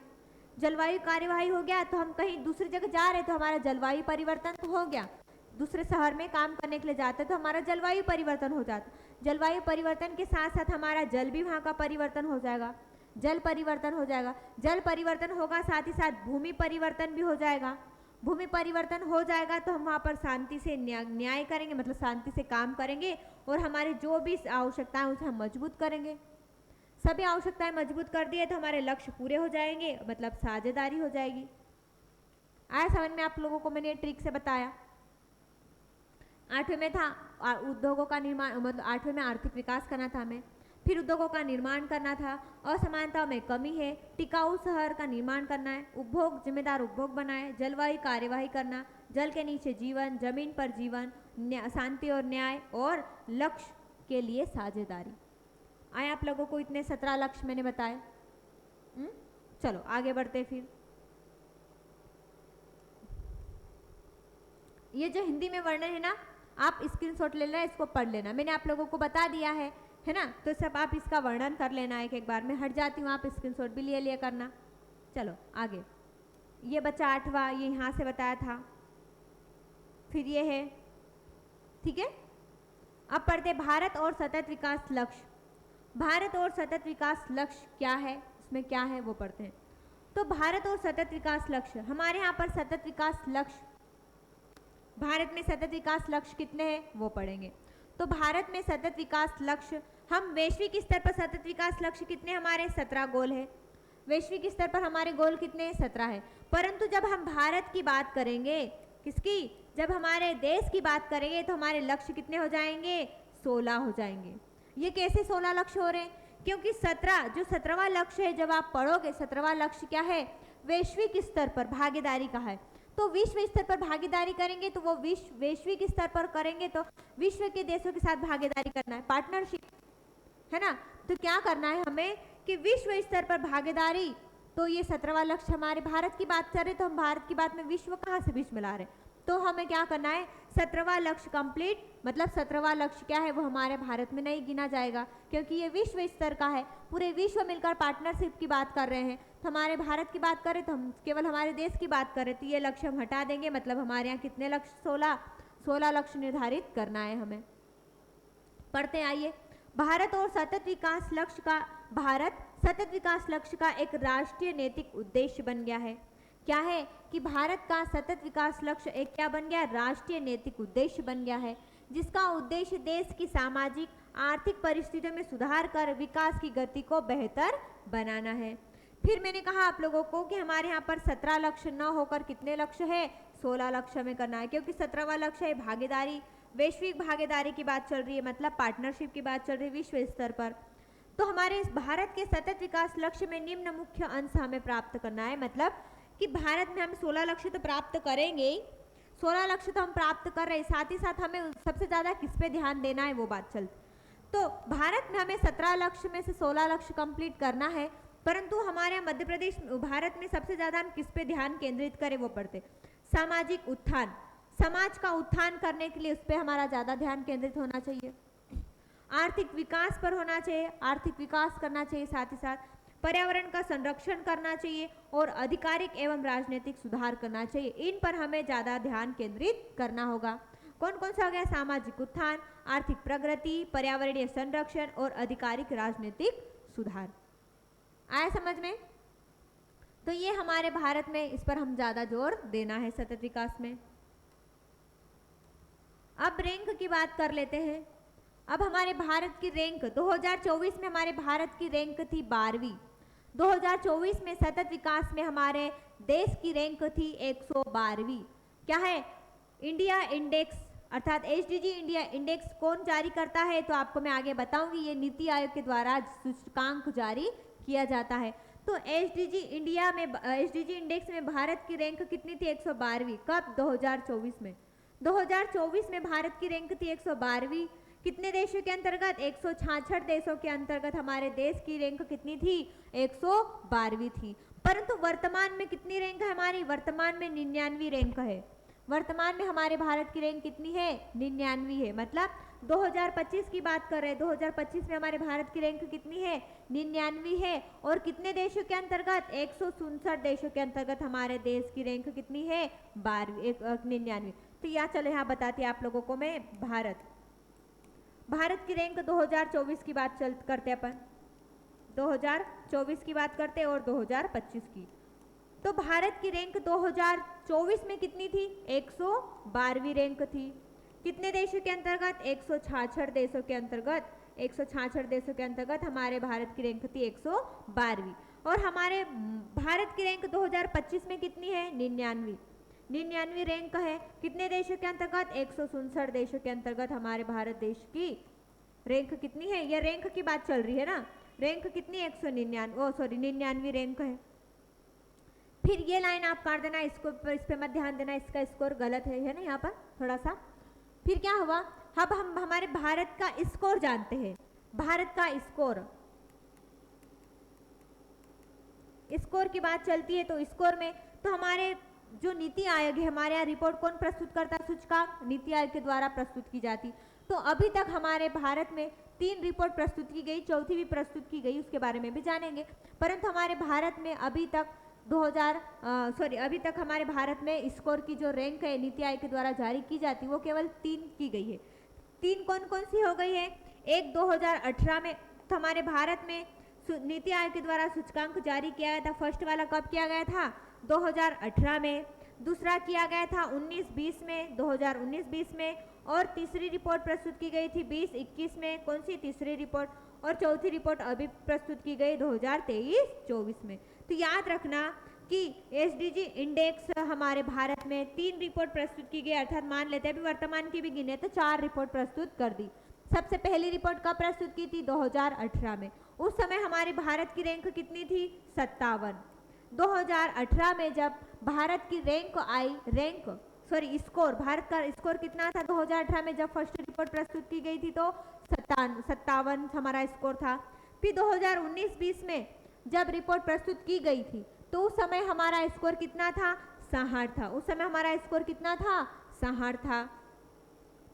S1: जलवायु कार्यवाही हो गया तो हम कहीं दूसरी जगह जा रहे तो हमारा जलवायु परिवर्तन तो हो गया। दूसरे शहर में काम करने के लिए जाते तो हमारा जलवायु परिवर्तन हो जाता। जलवायु परिवर्तन के साथ साथ हमारा जल भी वहाँ का परिवर्तन हो जाएगा, जल परिवर्तन हो जाएगा। जल परिवर्तन होगा, साथ ही साथ भूमि परिवर्तन भी हो जाएगा। भूमि परिवर्तन हो जाएगा तो हम वहाँ पर शांति से न्याय करेंगे, मतलब शांति से काम करेंगे और हमारे जो भी आवश्यकताएं उसे हम मजबूत करेंगे। सभी आवश्यकताएं मजबूत कर दिए तो हमारे लक्ष्य पूरे हो जाएंगे, मतलब साझेदारी हो जाएगी। आया समझ में आप लोगों को? मैंने ट्रिक से बताया। 8वें में था उद्योगों का निर्माण, मतलब 8वें में आर्थिक विकास करना था हमें, फिर उद्योगों का निर्माण करना था, असमानता में कमी है, टिकाऊ शहर का निर्माण करना है, उपभोग, जिम्मेदार उपभोग बनाए, जलवायु कार्यवाही करना, जल के नीचे जीवन, जमीन पर जीवन, शांति और न्याय, और लक्ष्य के लिए साझेदारी। आए आप लोगों को इतने 17 लक्ष्य मैंने बताए। चलो आगे बढ़ते। फिर ये जो हिंदी में वर्णन है ना, आप स्क्रीनशॉट ले लेना, इसको पढ़ लेना, मैंने आप लोगों को बता दिया है ना। तो सब आप इसका वर्णन कर लेना, एक बार मैं हट जाती हूँ, आप स्क्रीनशॉट भी ले लिया करना। चलो आगे। ये बच्चा 8वां, ये यहाँ से बताया था, फिर ये है, ठीक है। अब पढ़ते भारत और सतत विकास लक्ष्य। भारत और सतत विकास लक्ष्य क्या है, उसमें क्या है वो पढ़ते हैं। तो भारत और सतत विकास लक्ष्य, हमारे यहाँ पर सतत विकास लक्ष्य, भारत में सतत विकास लक्ष्य कितने हैं वो पढ़ेंगे। तो भारत में सतत विकास लक्ष्य, हम वैश्विक स्तर पर सतत विकास लक्ष्य कितने, हमारे 17 गोल है। वैश्विक स्तर पर हमारे गोल कितने हैं, 17 है। परंतु जब हम भारत की बात करेंगे किसकी? जब हमारे देश की बात करेंगे तो हमारे लक्ष्य कितने हो जाएंगे? 16 हो जाएंगे। ये कैसे 16 लक्ष्य हो रहे हैं? क्योंकि 17 जो 17वां लक्ष्य है, जब आप पढ़ोगे 17वां लक्ष्य क्या है? वैश्विक स्तर पर भागीदारी का है। तो विश्व स्तर पर भागीदारी करेंगे तो वो वैश्विक स्तर पर करेंगे तो विश्व के देशों के साथ भागीदारी करना है, पार्टनरशिप, है ना। तो क्या करना है हमें कि विश्व स्तर पर भागीदारी। तो ये 17वां लक्ष्य हमारे भारत की बात कर रहे, तो हम भारत की बात में विश्व कहाँ से बीच में ला रहे? तो हमें क्या करना है? 17वां लक्ष्य कंप्लीट, मतलब 17वां लक्ष्य क्या है वो हमारे भारत में नहीं गिना जाएगा, क्योंकि ये विश्व स्तर का है, पूरे विश्व मिलकर पार्टनरशिप की बात कर रहे हैं। तो हमारे भारत की बात करें तो हम केवल हमारे देश की बात करें तो ये लक्ष्य हम हटा देंगे, मतलब हमारे यहाँ कितने लक्ष्य? 16 लक्ष्य निर्धारित करना है हमें। पढ़ते आइए। भारत सतत विकास लक्ष्य का एक राष्ट्रीय नैतिक उद्देश्य बन गया है। क्या है कि भारत का सतत विकास लक्ष्य एक क्या बन गया? राष्ट्रीय नैतिक उद्देश्य बन गया है, जिसका उद्देश्य देश की सामाजिक आर्थिक परिस्थितियों में सुधार कर विकास की गति को बेहतर बनाना है। फिर मैंने कहा आप लोगों को कि हमारे यहाँ पर 17 लक्ष्य न होकर कितने लक्ष्य है? 16 लक्ष्य में करना है, क्योंकि 17वां लक्ष्य है भागीदारी, वैश्विक भागीदारी की बात चल रही है, मतलब पार्टनरशिप की बात चल रही है विश्व स्तर पर। तो हमारे इस भारत के सतत विकास लक्ष्य में निम्न मुख्य अंश हमें प्राप्त करना है, मतलब कि भारत में हम 16 लक्ष्य तो प्राप्त करेंगे, 16 लक्ष्य तो हम प्राप्त कर रहे हैं, साथ ही साथ हमें सबसे ज़्यादा किस पे ध्यान देना है वो बात चल। तो भारत में हमें 17 लक्ष्य में से 16 लक्ष्य कंप्लीट करना है, परंतु हमारे मध्य प्रदेश भारत में सबसे ज़्यादा हम किस पे ध्यान केंद्रित करें वो पढ़ते। सामाजिक उत्थान, समाज का उत्थान करने के लिए उस पर हमारा ज़्यादा ध्यान केंद्रित होना चाहिए। आर्थिक विकास पर होना चाहिए, आर्थिक विकास करना चाहिए, साथ ही साथ पर्यावरण का संरक्षण करना चाहिए और आधिकारिक एवं राजनीतिक सुधार करना चाहिए। इन पर हमें ज़्यादा ध्यान केंद्रित करना होगा। कौन कौन सा हो गया? सामाजिक उत्थान, आर्थिक प्रगति, पर्यावरणीय संरक्षण और आधिकारिक राजनीतिक सुधार। आया समझ में? तो ये हमारे भारत में इस पर हम ज़्यादा जोर देना है सतत विकास में। अब रैंक की बात कर लेते हैं। अब हमारे भारत की रैंक 2024 में हमारे भारत की रैंक थी 12वीं। 2024 में सतत विकास में हमारे देश की रैंक थी 112वीं। क्या है? इंडिया इंडेक्स अर्थात एसडीजी इंडिया इंडेक्स कौन जारी करता है? तो आपको मैं आगे बताऊंगी। ये नीति आयोग के द्वारा सूचकांक जारी किया जाता है। तो एसडीजी इंडेक्स में भारत की रैंक कितनी थी? 112वीं। कब? 2024 में। 2024 में भारत की रैंक थी 112वीं। कितने देशों के अंतर्गत? 166 देशों के अंतर्गत हमारे देश की रैंक कितनी थी? 112वीं थी। परंतु वर्तमान में कितनी रैंक है हमारी? वर्तमान में 99वीं रैंक है। वर्तमान में हमारे भारत की रैंक कितनी है? 99वीं है। मतलब 2025 की बात कर रहे हैं, 2025 में हमारे भारत की रैंक कितनी है? 99वीं है। और कितने देशों के अंतर्गत? 167 देशों के अंतर्गत हमारे देश की रैंक कितनी है? 99वीं। तो यहाँ चलो यहाँ बताती आप लोगों को मैं भारत की रैंक 2024 की बात करते अपन, 2024 की बात करते और 2025 की। तो भारत की रैंक 2024 में कितनी थी? 112वीं रैंक थी। कितने देशों के अंतर्गत? 166 देशों के अंतर्गत। 166 देशों के अंतर्गत हमारे भारत की रैंक थी 112वीं। और हमारे भारत की रैंक 2025 में कितनी है? 99वीं रैंक है। कितने देशों के अंतर्गत? 167 देशों के अंतर्गत हमारे भारत देश की रैंक कितनी है? ये रैंक की बात चल रही है ना। रैंक कितनी? 99वीं रैंक है। फिर ये लाइन आप काट देना, इसको इस पे मत ध्यान देना, इसका स्कोर गलत है ना यहाँ पर थोड़ा सा। फिर क्या हुआ? अब हम हमारे भारत का स्कोर जानते हैं। भारत का स्कोर की बात चलती है तो स्कोर में तो हमारे जो नीति आयोग है, हमारे यहाँ रिपोर्ट कौन प्रस्तुत करता है? सूचकांक नीति आयोग के द्वारा प्रस्तुत की जाती। तो अभी तक हमारे भारत में 3 रिपोर्ट प्रस्तुत की गई, चौथी भी प्रस्तुत की गई, उसके बारे में भी जानेंगे। परंतु हमारे भारत में अभी तक हमारे भारत में स्कोर की जो रैंक है नीति आयोग के द्वारा जारी की जाती वो केवल 3 की गई है। 3 कौन कौन सी हो गई है? एक 2018 में तो हमारे भारत में नीति आयोग के द्वारा सूचकांक जारी किया गया था। फर्स्ट वाला कब किया गया था? 2018 में। दूसरा किया गया था 19-20 में, 2019-20 में। और तीसरी रिपोर्ट प्रस्तुत की गई थी 20-21 में। कौन सी तीसरी रिपोर्ट? और चौथी रिपोर्ट अभी प्रस्तुत की गई 2023-24 में। तो याद रखना कि एसडीजी इंडेक्स हमारे भारत में 3 रिपोर्ट प्रस्तुत की गई, अर्थात मान लेते हैं अभी वर्तमान की भी गिने तो 4 रिपोर्ट प्रस्तुत कर दी। सबसे पहली रिपोर्ट कब प्रस्तुत की थी? 2018 में। उस समय हमारे भारत की रैंक कितनी थी? 57। 2018 में जब भारत की स्कोर, भारत का स्कोर कितना था 2018 में जब फर्स्ट रिपोर्ट प्रस्तुत की गई थी? तो 57 हमारा स्कोर था। फिर 2019-20 में जब रिपोर्ट प्रस्तुत की गई थी तो उस समय हमारा स्कोर कितना था? 66 था। उस समय हमारा स्कोर कितना था? 66 था।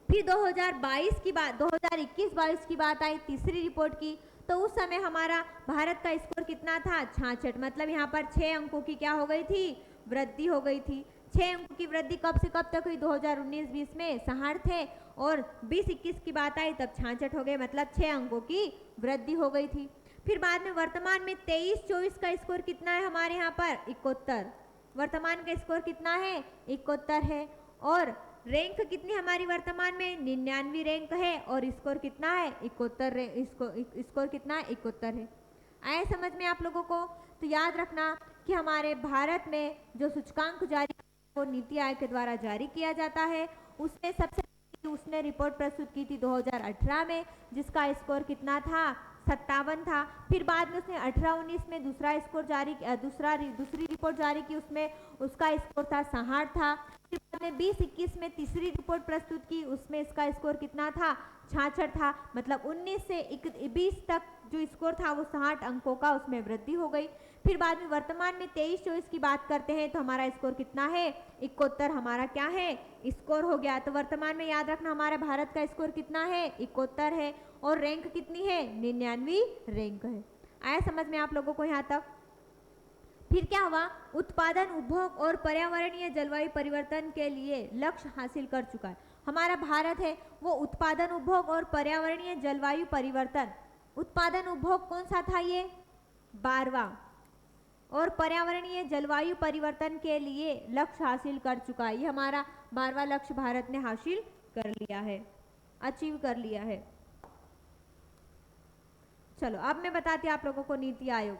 S1: फिर 2021-22 की बात आई तीसरी रिपोर्ट की, तो उस समय हमारा भारत का स्कोर कितना था? 66। मतलब यहाँ पर 6 अंकों की क्या हो गई थी? वृद्धि हो गई थी। 6 अंकों की वृद्धि कब से कब तक हुई? 2019-20 में 66 थे और 20-21 की बात आई तब 66 हो गए, मतलब 6 अंकों की वृद्धि हो गई थी। फिर बाद में वर्तमान में 23-24 का स्कोर कितना है हमारे यहाँ पर? 71। वर्तमान का स्कोर कितना है? 71 है। और रैंक कितनी हमारी वर्तमान में? 99 रैंक है। और स्कोर कितना है? 71। स्कोर कितना है? 71 है। आए समझ में आप लोगों को? तो याद रखना कि हमारे भारत में जो सूचकांक जारी वो नीति आयोग के द्वारा जारी किया जाता है। उसमें सबसे उसने रिपोर्ट प्रस्तुत की थी 2018 में, जिसका स्कोर कितना था? 57 था। फिर बाद में उसने 18-19 में दूसरा स्कोर जारी दूसरी रिपोर्ट जारी की, उसमें उसका स्कोर था 66 था। फिर बाद में 20-21 में तीसरी रिपोर्ट प्रस्तुत की, उसमें इसका स्कोर कितना था? 66 था। मतलब 19 से 20 तक जो स्कोर था वो 60 अंकों का उसमें वृद्धि हो गई। फिर बाद में वर्तमान में 23-24 की बात करते हैं तो हमारा स्कोर कितना है? 71 हमारा क्या है? स्कोर हो गया। तो वर्तमान में याद रखना हमारा भारत का स्कोर कितना है? 71 है। और रैंक कितनी है? 99 रैंक है। आया समझ में आप लोगों को यहाँ तक? फिर क्या हुआ? उत्पादन, उपभोग और पर्यावरणीय जलवायु परिवर्तन के लिए लक्ष्य हासिल कर चुका है। हमारा भारत है वो उत्पादन, उपभोग और पर्यावरणीय जलवायु परिवर्तन, उत्पादन उपभोग कौन सा था? ये 12वां। और पर्यावरणीय जलवायु परिवर्तन के लिए लक्ष्य हासिल कर चुका है। ये हमारा 12वां लक्ष्य भारत ने हासिल कर लिया है, अचीव कर लिया है। चलो अब मैं बताती हूँ आप लोगों को नीति आयोग।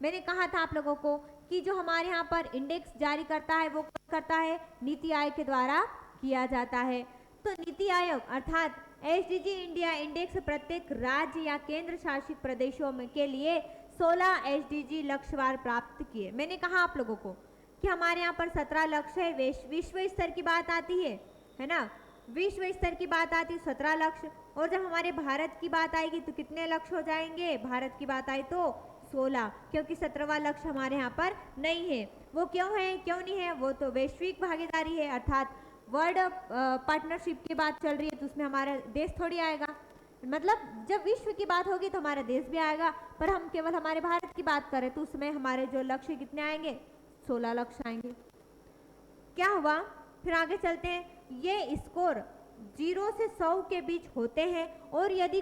S1: मैंने कहा था आप लोगों को कि जो हमारे यहाँ पर इंडेक्स जारी करता है वो करता है नीति आयोग के द्वारा किया जाता है। तो नीति आयोग अर्थात एसडीजी इंडिया इंडेक्स प्रत्येक राज्य या केंद्र शासित प्रदेशों में के लिए 16 एसडीजी लक्ष्यवार प्राप्त किए। मैंने कहा आप लोगों को कि हमारे यहाँ पर 17 लक्ष्य है। विश्व स्तर की बात आती है ना? विश्व स्तर की बात आती है 17 लक्ष्य। और जब हमारे भारत की बात आएगी तो कितने लक्ष्य हो जाएंगे? भारत की बात आई तो 16, क्योंकि 17वां लक्ष्य हमारे यहाँ पर नहीं है। वो क्यों है, क्यों नहीं है? वो तो वैश्विक भागीदारी है, अर्थात वर्ल्ड पार्टनरशिप की बात चल रही है, तो उसमें हमारा देश थोड़ी आएगा। मतलब जब विश्व की बात होगी तो हमारा देश भी आएगा, पर हम केवल हमारे भारत की बात करें तो उसमें हमारे जो लक्ष्य कितने आएंगे? 16 लक्ष्य आएंगे। क्या हुआ? फिर आगे चलते हैं। ये स्कोर 0 से 100 के बीच होते हैं और यदि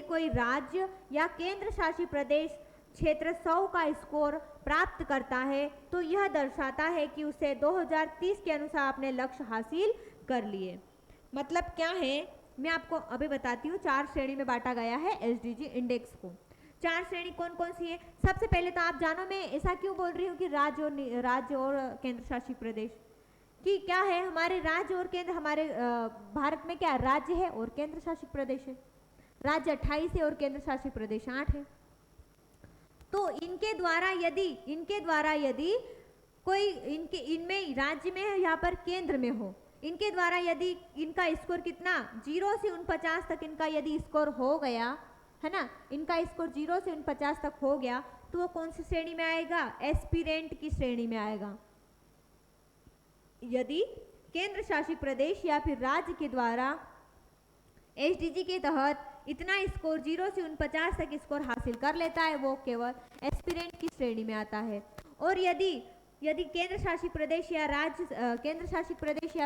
S1: कोई राज्य या केंद्र शासित प्रदेश क्षेत्र 100 का स्कोर प्राप्त करता है तो यह दर्शाता है कि उसे 2030 के अनुसार अपने लक्ष्य हासिल कर लिए। मतलब क्या है मैं आपको अभी बताती हूँ। 4 श्रेणी में बांटा गया है एसडीजी इंडेक्स को। 4 श्रेणी कौन कौन सी है? सबसे पहले तो आप जानो मैं ऐसा क्यों बोल रही हूँ कि राज्य और केंद्र शासित प्रदेश, कि क्या है हमारे राज्य और केंद्र, हमारे भारत में क्या राज्य है और केंद्र शासित प्रदेश है। राज्य 28 है और केंद्र शासित प्रदेश 8 है। तो इनके द्वारा यदि कोई इनमें राज्य में है, यहाँ पर केंद्र में हो, इनके द्वारा यदि इनका स्कोर कितना 0 से 49 तक इनका यदि स्कोर हो गया है ना, इनका स्कोर 0 से 49 तक हो गया तो वो कौन सी श्रेणी में आएगा? एस्पिरेंट की श्रेणी में आएगा। यदि केंद्र शासित प्रदेश या फिर राज्य के द्वारा एसडीजी के तहत इतना स्कोर 0 से 49 तक स्कोर हासिल कर लेता है वो केवल एस्पिरेंट की श्रेणी में आता है। और यदि केंद्र शासित प्रदेश या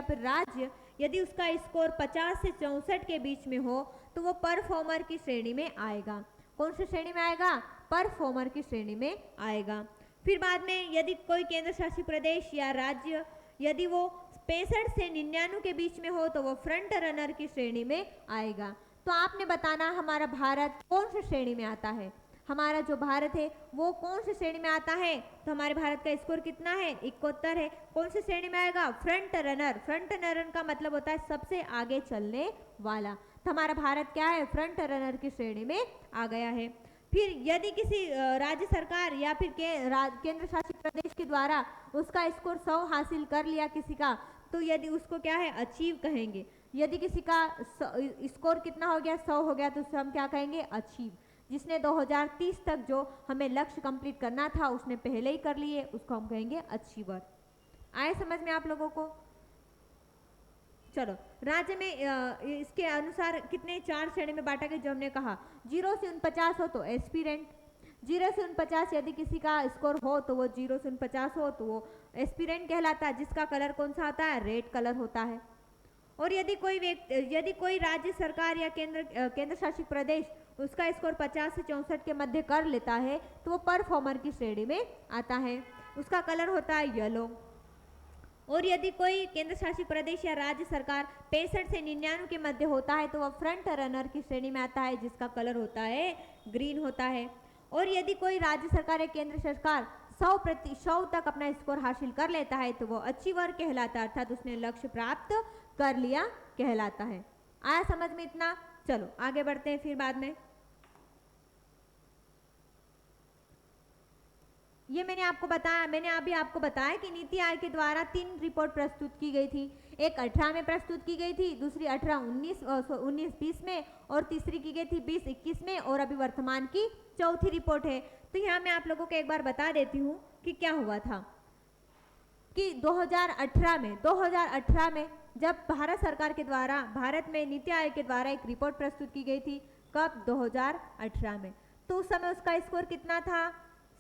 S1: फिर राज्य यदि उसका स्कोर 50 से 64 के बीच में हो तो वो परफॉर्मर की श्रेणी में आएगा। कौन सी श्रेणी में आएगा? परफॉर्मर की श्रेणी में आएगा। फिर बाद में यदि कोई केंद्र शासित प्रदेश या राज्य यदि वो 65 से 99 के बीच में हो तो वो फ्रंट रनर की श्रेणी में आएगा। तो आपने बताना हमारा भारत कौन सी श्रेणी में आता है? हमारा जो भारत है वो कौन सी श्रेणी में आता है, तो हमारे भारत का स्कोर कितना है, 71 है। कौन सी श्रेणी में आएगा, फ्रंट रनर। फ्रंट रनर का मतलब होता है सबसे आगे चलने वाला, तो हमारा भारत क्या है, फ्रंट रनर की श्रेणी में आ गया है। फिर यदि किसी राज्य सरकार या फिर केंद्र शासित प्रदेश के द्वारा उसका स्कोर 100 हासिल कर लिया किसी का, तो यदि उसको क्या है, अचीव कहेंगे। यदि किसी का स्कोर कितना हो गया, 100 हो गया, तो उसे हम क्या कहेंगे, अचीव। जिसने 2030 तक जो हमें लक्ष्य कंप्लीट करना था उसने पहले ही कर लिए, उसको हम कहेंगे अचीवर। आए समझ में आप लोगों को। चलो, राज्य में इसके अनुसार कितने, 4 श्रेणी में बांटा गया, जो हमने कहा 0 से 49 हो तो एस्पिरेंट, 0 से 49 यदि किसी का स्कोर हो तो वो 0 से 49 हो तो वो एस्पिरेंट कहलाता है, जिसका कलर कौन सा होता है, रेड कलर होता है। और यदि कोई राज्य सरकार या केंद्र शासित प्रदेश उसका स्कोर 50 से 64 के मध्य कर लेता है तो वो परफॉर्मर की श्रेणी में आता है, उसका कलर होता है येलो। और यदि कोई केंद्र शासित प्रदेश या राज्य सरकार 65 से 99 के मध्य होता है तो वह फ्रंट रनर की श्रेणी में आता है, जिसका कलर होता है ग्रीन होता है। और यदि कोई राज्य सरकार या केंद्र सरकार 100 तक अपना स्कोर हासिल कर लेता है तो वो अचीवर कहलाता है, अर्थात उसने लक्ष्य प्राप्त कर लिया कहलाता है। आया समझ में इतना। चलो आगे बढ़ते हैं फिर बाद में। ये मैंने अभी आपको बताया कि नीति आयोग के द्वारा 3 रिपोर्ट प्रस्तुत की गई थी। एक 18 में प्रस्तुत की गई थी, दूसरी 19-20 में, और तीसरी की गई थी 20-21 में, और अभी वर्तमान की चौथी रिपोर्ट है। तो यहाँ मैं आप लोगों को एक बार बता देती हूँ कि क्या हुआ था कि 2018 में जब भारत सरकार के द्वारा भारत में नीति आयोग के द्वारा एक रिपोर्ट प्रस्तुत की गई थी। कब, 2018 में। तो उस समय उसका स्कोर कितना था,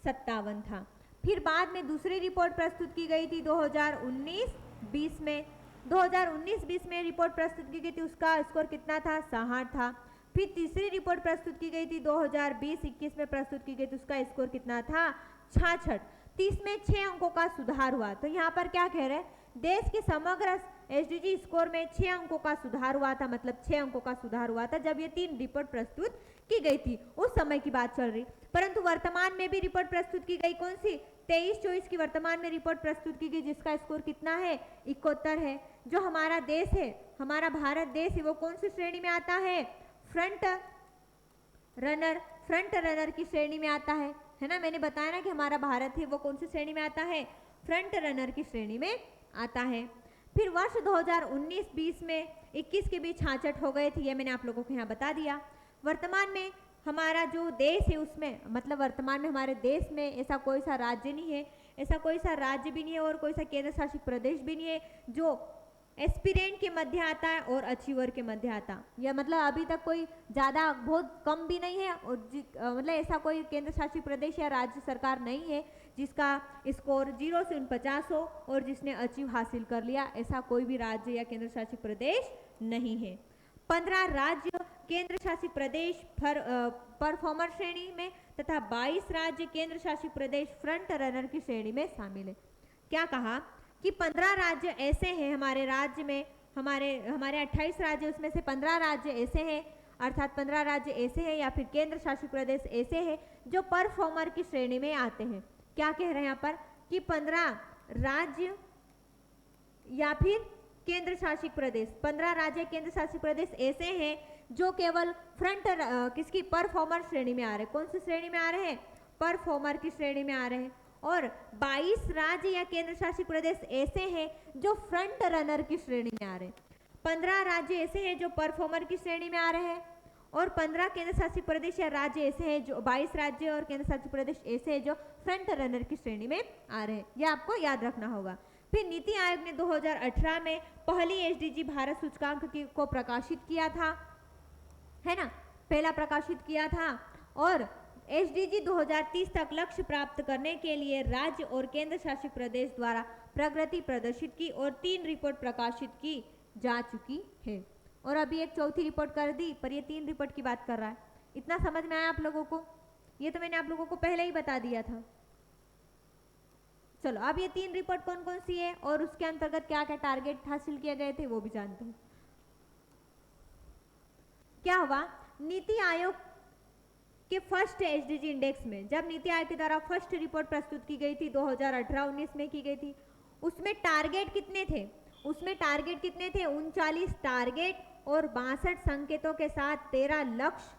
S1: 57 था। फिर बाद में दूसरी रिपोर्ट प्रस्तुत की गई थी 2019-20 में। 2019-20 में रिपोर्ट प्रस्तुत की गई थी, उसका स्कोर कितना था, 60 था। फिर तीसरी रिपोर्ट प्रस्तुत की गई थी 2020-21 में प्रस्तुत की गई थी, उसका स्कोर कितना था, 66। 30 में 6 अंकों का सुधार हुआ। तो यहाँ पर क्या कह रहे हैं, देश के समग्र एसडीजी स्कोर में 6 अंकों का सुधार हुआ था, मतलब 6 अंकों का सुधार हुआ था जब ये 3 रिपोर्ट प्रस्तुत की गई थी, उस समय की बात चल रही। परंतु वर्तमान में भी रिपोर्ट प्रस्तुत की गई, कौन सी, 23-24 की वर्तमान में रिपोर्ट प्रस्तुत की गई, जिसका स्कोर कितना है, 71 है। जो हमारा देश है, हमारा भारत देश है, वो कौन सी श्रेणी में आता है, फ्रंट रनर की श्रेणी में आता है ना। मैंने बताया ना कि हमारा भारत है वो कौन सी श्रेणी में आता है, फ्रंट रनर की श्रेणी में आता है। फिर वर्ष 2019-20 में 21 के बीच 66 हो गए थे, ये मैंने आप लोगों को यहाँ बता दिया। वर्तमान में हमारा जो देश है उसमें, मतलब वर्तमान में हमारे देश में ऐसा कोई सा राज्य नहीं है, ऐसा कोई सा राज्य भी नहीं है और कोई सा केंद्र शासित प्रदेश भी नहीं है जो एस्पिरेंट के मध्य आता है और अचीवर के मध्य आता। या मतलब अभी तक कोई ज़्यादा बहुत कम भी नहीं है और मतलब ऐसा कोई केंद्र शासित प्रदेश या राज्य सरकार नहीं है जिसका स्कोर 0 से 49 हो और जिसने अचीव हासिल कर लिया, ऐसा कोई भी राज्य या केंद्र शासित प्रदेश नहीं है। 15 राज्य केंद्र शासित प्रदेश परफॉर्मर श्रेणी में तथा 22 राज्य केंद्र शासित प्रदेश फ्रंट रनर की श्रेणी में शामिल है। क्या कहा कि 15 राज्य ऐसे हैं हमारे राज्य में, हमारे 28 राज्य, उसमें से 15 राज्य ऐसे हैं, अर्थात 15 राज्य ऐसे हैं या फिर केंद्र शासित प्रदेश ऐसे हैं जो परफॉर्मर की श्रेणी में आते हैं। क्या कह रहे हैं यहाँ पर कि 15 राज्य या फिर केंद्र शासित प्रदेश, 15 राज्य केंद्र शासित प्रदेश ऐसे हैं जो केवल किसकी, परफॉर्मर श्रेणी में आ रहे हैं। कौन सी श्रेणी में आ रहे हैं, परफॉर्मर की श्रेणी में आ रहे हैं। और 22 राज्य या केंद्र शासित प्रदेश ऐसे हैं जो फ्रंट रनर की श्रेणी में आ रहे हैं। 15 राज्य ऐसे हैं जो परफॉर्मर की श्रेणी में आ रहे हैं और 15 केंद्र शासित प्रदेश या राज्य ऐसे हैं जो 22 राज्य और केंद्र शासित प्रदेश ऐसे हैं जो फ्रंट रनर की श्रेणी में आ रहे हैं। यह आपको याद रखना होगा। फिर नीति आयोग ने 2018 में पहली एसडीजी भारत सूचकांक को प्रकाशित किया था, है ना, पहला प्रकाशित किया था। और एसडीजी 2030 तक लक्ष्य प्राप्त करने के लिए राज्य और केंद्र शासित प्रदेश द्वारा प्रगति प्रदर्शित की और 3 रिपोर्ट प्रकाशित की जा चुकी है। और अभी एक चौथी रिपोर्ट कर दी, पर ये 3 रिपोर्ट की बात कर रहा है। इतना समझ में आया आप लोगों को? ये तो मैंने आप लोगों को पहले ही बता दिया था। चलो अब ये 3 रिपोर्ट कौन कौन सी है और उसके अंतर्गत क्या क्या टारगेट हासिल किए गए थे वो भी जानते हैं। क्या हुआ, नीति आयोग कि फर्स्ट एसडीजी इंडेक्स में जब नीति आयोग के द्वारा फर्स्ट रिपोर्ट प्रस्तुत की गई थी 2018-19 में की गई थी, उसमें टारगेट कितने थे? उसमें टारगेट कितने थे? 39 टारगेट और 62 संकेतों के साथ 13 लक्ष्य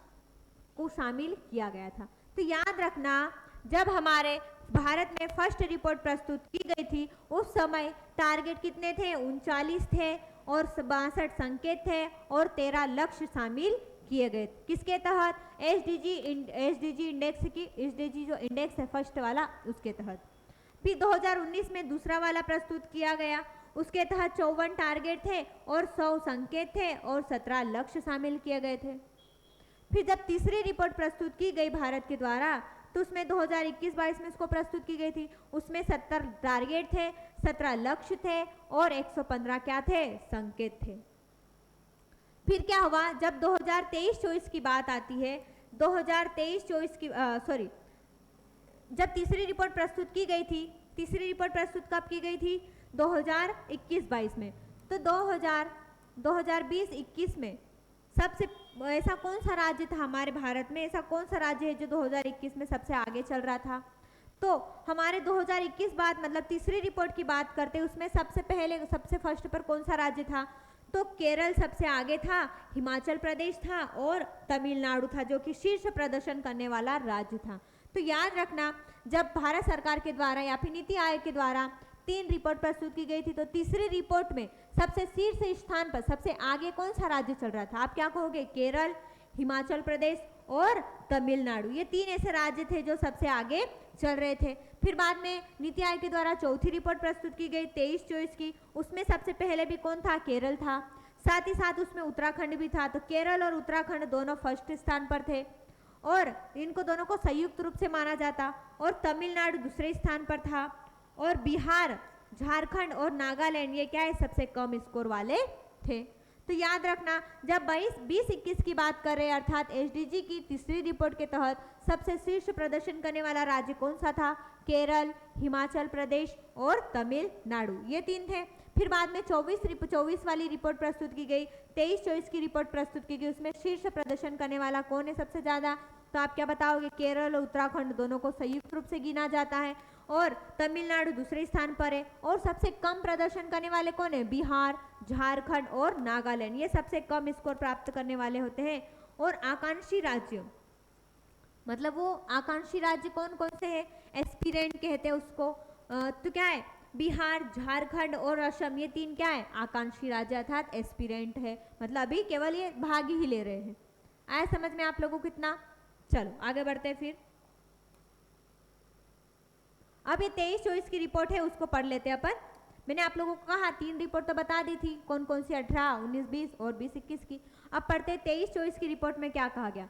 S1: को शामिल किया गया था। तो याद रखना, जब हमारे भारत में फर्स्ट रिपोर्ट प्रस्तुत की गई थी उस समय टारगेट कितने थे? 39 थे और 62 संकेत थे और 13 लक्ष्य शामिल किए गए। किसके तहत? एसडीजी इंडेक्स की, एसडीजी जो इंडेक्स है फर्स्ट वाला, उसके तहत। फिर 2019 में दूसरा वाला प्रस्तुत किया गया, उसके तहत 54 टारगेट थे और 100 संकेत थे और 17 लक्ष्य शामिल किए गए थे। फिर जब तीसरी रिपोर्ट प्रस्तुत की गई भारत के द्वारा, तो उसमें 2021-22 में इसको प्रस्तुत की गई थी, उसमें 70 टारगेट थे, 17 लक्ष्य थे और 115 क्या थे? संकेत थे। फिर क्या हुआ? जब 2023-24 की बात आती है, 2023-24 की जब तीसरी रिपोर्ट प्रस्तुत की गई थी, तीसरी रिपोर्ट प्रस्तुत कब की गई थी? 2021-22 में। तो 2020-21 में सबसे ऐसा कौन सा राज्य था हमारे भारत में, ऐसा कौन सा राज्य है जो 2021 में सबसे आगे चल रहा था? तो हमारे 2021 बाद मतलब तीसरी रिपोर्ट की बात करते हैं, उसमें सबसे पहले सबसे फर्स्ट पर कौन सा राज्य था? तो केरल सबसे आगे था, हिमाचल प्रदेश था और तमिलनाडु था, जो कि शीर्ष प्रदर्शन करने वाला राज्य था। तो याद रखना, जब भारत सरकार के द्वारा या फिर नीति आयोग के द्वारा 3 रिपोर्ट प्रस्तुत की गई थी, तो तीसरी रिपोर्ट में सबसे शीर्ष स्थान पर सबसे आगे कौन सा राज्य चल रहा था? आप क्या कहोगे? केरल, हिमाचल प्रदेश और तमिलनाडु, ये 3 ऐसे राज्य थे जो सबसे आगे चल रहे थे। फिर बाद में नीति आयोग के द्वारा चौथी रिपोर्ट प्रस्तुत की गई 23-24 की, उसमें सबसे पहले भी कौन था? केरल था। साथ ही साथ उसमें उत्तराखंड भी था। तो केरल और उत्तराखंड दोनों फर्स्ट स्थान पर थे और इनको दोनों को संयुक्त रूप से माना जाता, और तमिलनाडु दूसरे स्थान पर था, और बिहार, झारखंड और नागालैंड ये क्या है? सबसे कम स्कोर वाले थे। तो याद रखना, जब 2021 की बात कर रहे हैं, अर्थात एसडीजी की तीसरी रिपोर्ट के तहत सबसे शीर्ष प्रदर्शन करने वाला राज्य कौन सा था? केरल, हिमाचल प्रदेश और तमिलनाडु, ये 3 थे। फिर बाद में 24 वाली रिपोर्ट प्रस्तुत की गई, 23-24 की रिपोर्ट प्रस्तुत की गई, उसमें शीर्ष प्रदर्शन करने वाला कौन है सबसे ज़्यादा? तो आप क्या बताओगे? केरल और उत्तराखंड दोनों को संयुक्त रूप से गिना जाता है, और तमिलनाडु दूसरे स्थान पर है। और सबसे कम प्रदर्शन करने वाले कौन है? बिहार, झारखंड और नागालैंड, ये सबसे कम स्कोर प्राप्त करने वाले होते हैं। और आकांक्षी राज्य, मतलब वो आकांक्षी राज्य कौन कौन से हैं? एस्पिरेंट कहते हैं उसको। तो क्या है? बिहार, झारखंड और असम, ये 3 क्या है? आकांक्षी राज्य अर्थात एस्पिरेंट है, मतलब अभी केवल ये भाग ही ले रहे हैं। आया समझ में आप लोगों को कितना? चलो आगे बढ़ते हैं। फिर अब ये 23-24 की रिपोर्ट है, उसको पढ़ लेते हैं अपन। मैंने आप लोगों को कहा 3 रिपोर्ट तो बता दी थी, कौन कौन सी? 18, 19, 20 और 20-21 की। अब पढ़ते हैं 23-24 की रिपोर्ट में क्या कहा गया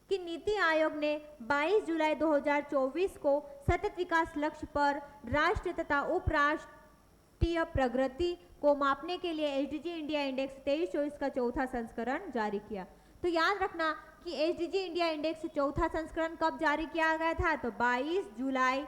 S1: कि नीति आयोग ने 22 जुलाई 2024 को सतत विकास लक्ष्य पर राष्ट्रीय तथा उपराष्ट्रीय प्रगति को मापने के लिए एसडीजी इंडिया इंडेक्स 23-24 का चौथा संस्करण जारी किया। तो याद रखना कि एसडीजी इंडिया इंडेक्स चौथा संस्करण कब जारी किया गया था? तो 22 जुलाई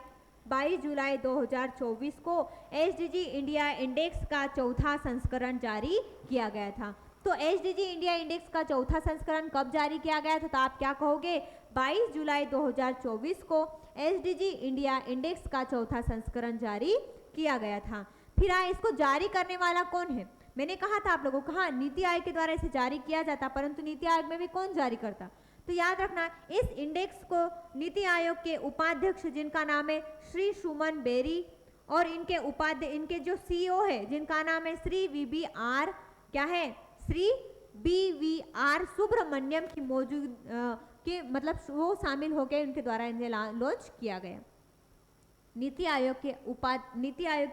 S1: 2024 को एसडीजी इंडिया इंडेक्स का चौथा संस्करण जारी किया गया था। तो एसडीजी इंडिया इंडेक्स का चौथा संस्करण कब जारी किया गया था? तो आप क्या कहोगे? 22 जुलाई 2024 को एसडीजी इंडिया इंडेक्स का चौथा संस्करण जारी किया गया था। फिर इसको जारी करने वाला कौन है? मैंने कहा था आप लोगों को, हाँ, नीति आयोग के द्वारा इसे जारी किया जाता, परंतु नीति आयोग में भी कौन जारी करता? तो याद रखना, इस इंडेक्स को नीति आयोग के उपाध्यक्ष, जिनका नाम है श्री सुमन बेरी, और इनके जो सीईओ है जिनका नाम है श्री वीवीआर, क्या है? श्री बीवीआर सुब्रमण्यम की मौजूद के मतलब वो शामिल हो गए, उनके द्वारा इन्हें लॉन्च किया गया। नीति आयोग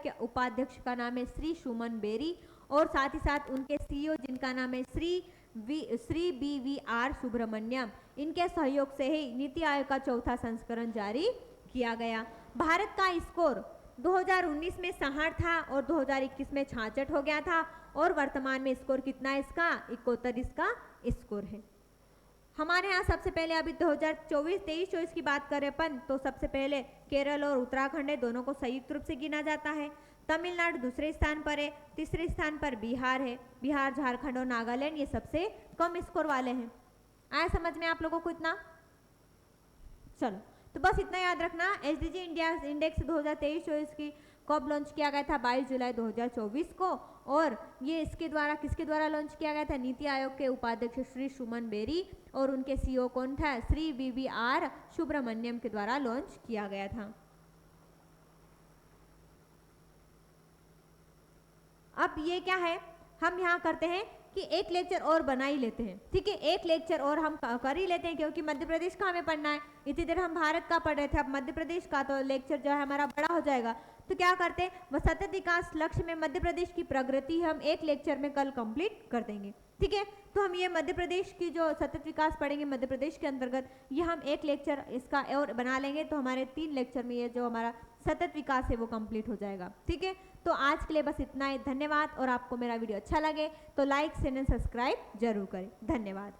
S1: के उपाध्यक्ष का नाम है श्री सुमन बेरी, और साथ ही साथ उनके सीईओ जिनका नाम है श्री बीवीआर सुब्रमण्यम, इनके सहयोग से ही नीति आयोग का चौथा संस्करण जारी किया गया। भारत का स्कोर 2019 में 66 था और 2021 में 66 हो गया था, और वर्तमान में स्कोर कितना है इसका? 71 इसका स्कोर है। हमारे यहाँ सबसे पहले अभी 2023-24 की बात करें अपन, तो सबसे पहले केरल और उत्तराखंड है, दोनों को संयुक्त रूप से गिना जाता है। तमिलनाडु दूसरे स्थान पर है, तीसरे स्थान पर बिहार है। बिहार, झारखंड और नागालैंड ये सबसे कम स्कोर वाले हैं। आया समझ में आप लोगों को इतना? चलो, तो बस इतना याद रखना, एसडीजी इंडिया इंडेक्स 2023-24 की कब लॉन्च किया गया था? 22 जुलाई 2024 को। और ये इसके द्वारा किसके द्वारा लॉन्च किया गया था? नीति आयोग के उपाध्यक्ष श्री सुमन बेरी और उनके सीईओ कौन था? श्री वीवीआर सुब्रमण्यम के द्वारा लॉन्च किया गया था। अब ये क्या है, हम यहाँ करते हैं कि एक लेक्चर और बना ही लेते हैं, ठीक है, एक लेक्चर और हम कर ही लेते हैं, क्योंकि मध्य प्रदेश का हमें पढ़ना है। इतनी देर हम भारत का पढ़ रहे थे, अब मध्य प्रदेश का, तो लेक्चर जो है हमारा बड़ा हो जाएगा। तो क्या करते हैं, वह सतत विकास लक्ष्य में मध्य प्रदेश की प्रगति हम एक लेक्चर में कल कंप्लीट कर देंगे, ठीक है। तो हम ये मध्य प्रदेश की जो सतत विकास पढ़ेंगे मध्य प्रदेश के अंतर्गत, ये हम एक लेक्चर इसका और बना लेंगे, तो हमारे 3 लेक्चर में ये जो हमारा सतत विकास है वो कंप्लीट हो जाएगा, ठीक है। तो आज के लिए बस इतना ही, धन्यवाद। और आपको मेरा वीडियो अच्छा लगे तो लाइक शेयर एंड सब्सक्राइब जरूर करें, धन्यवाद।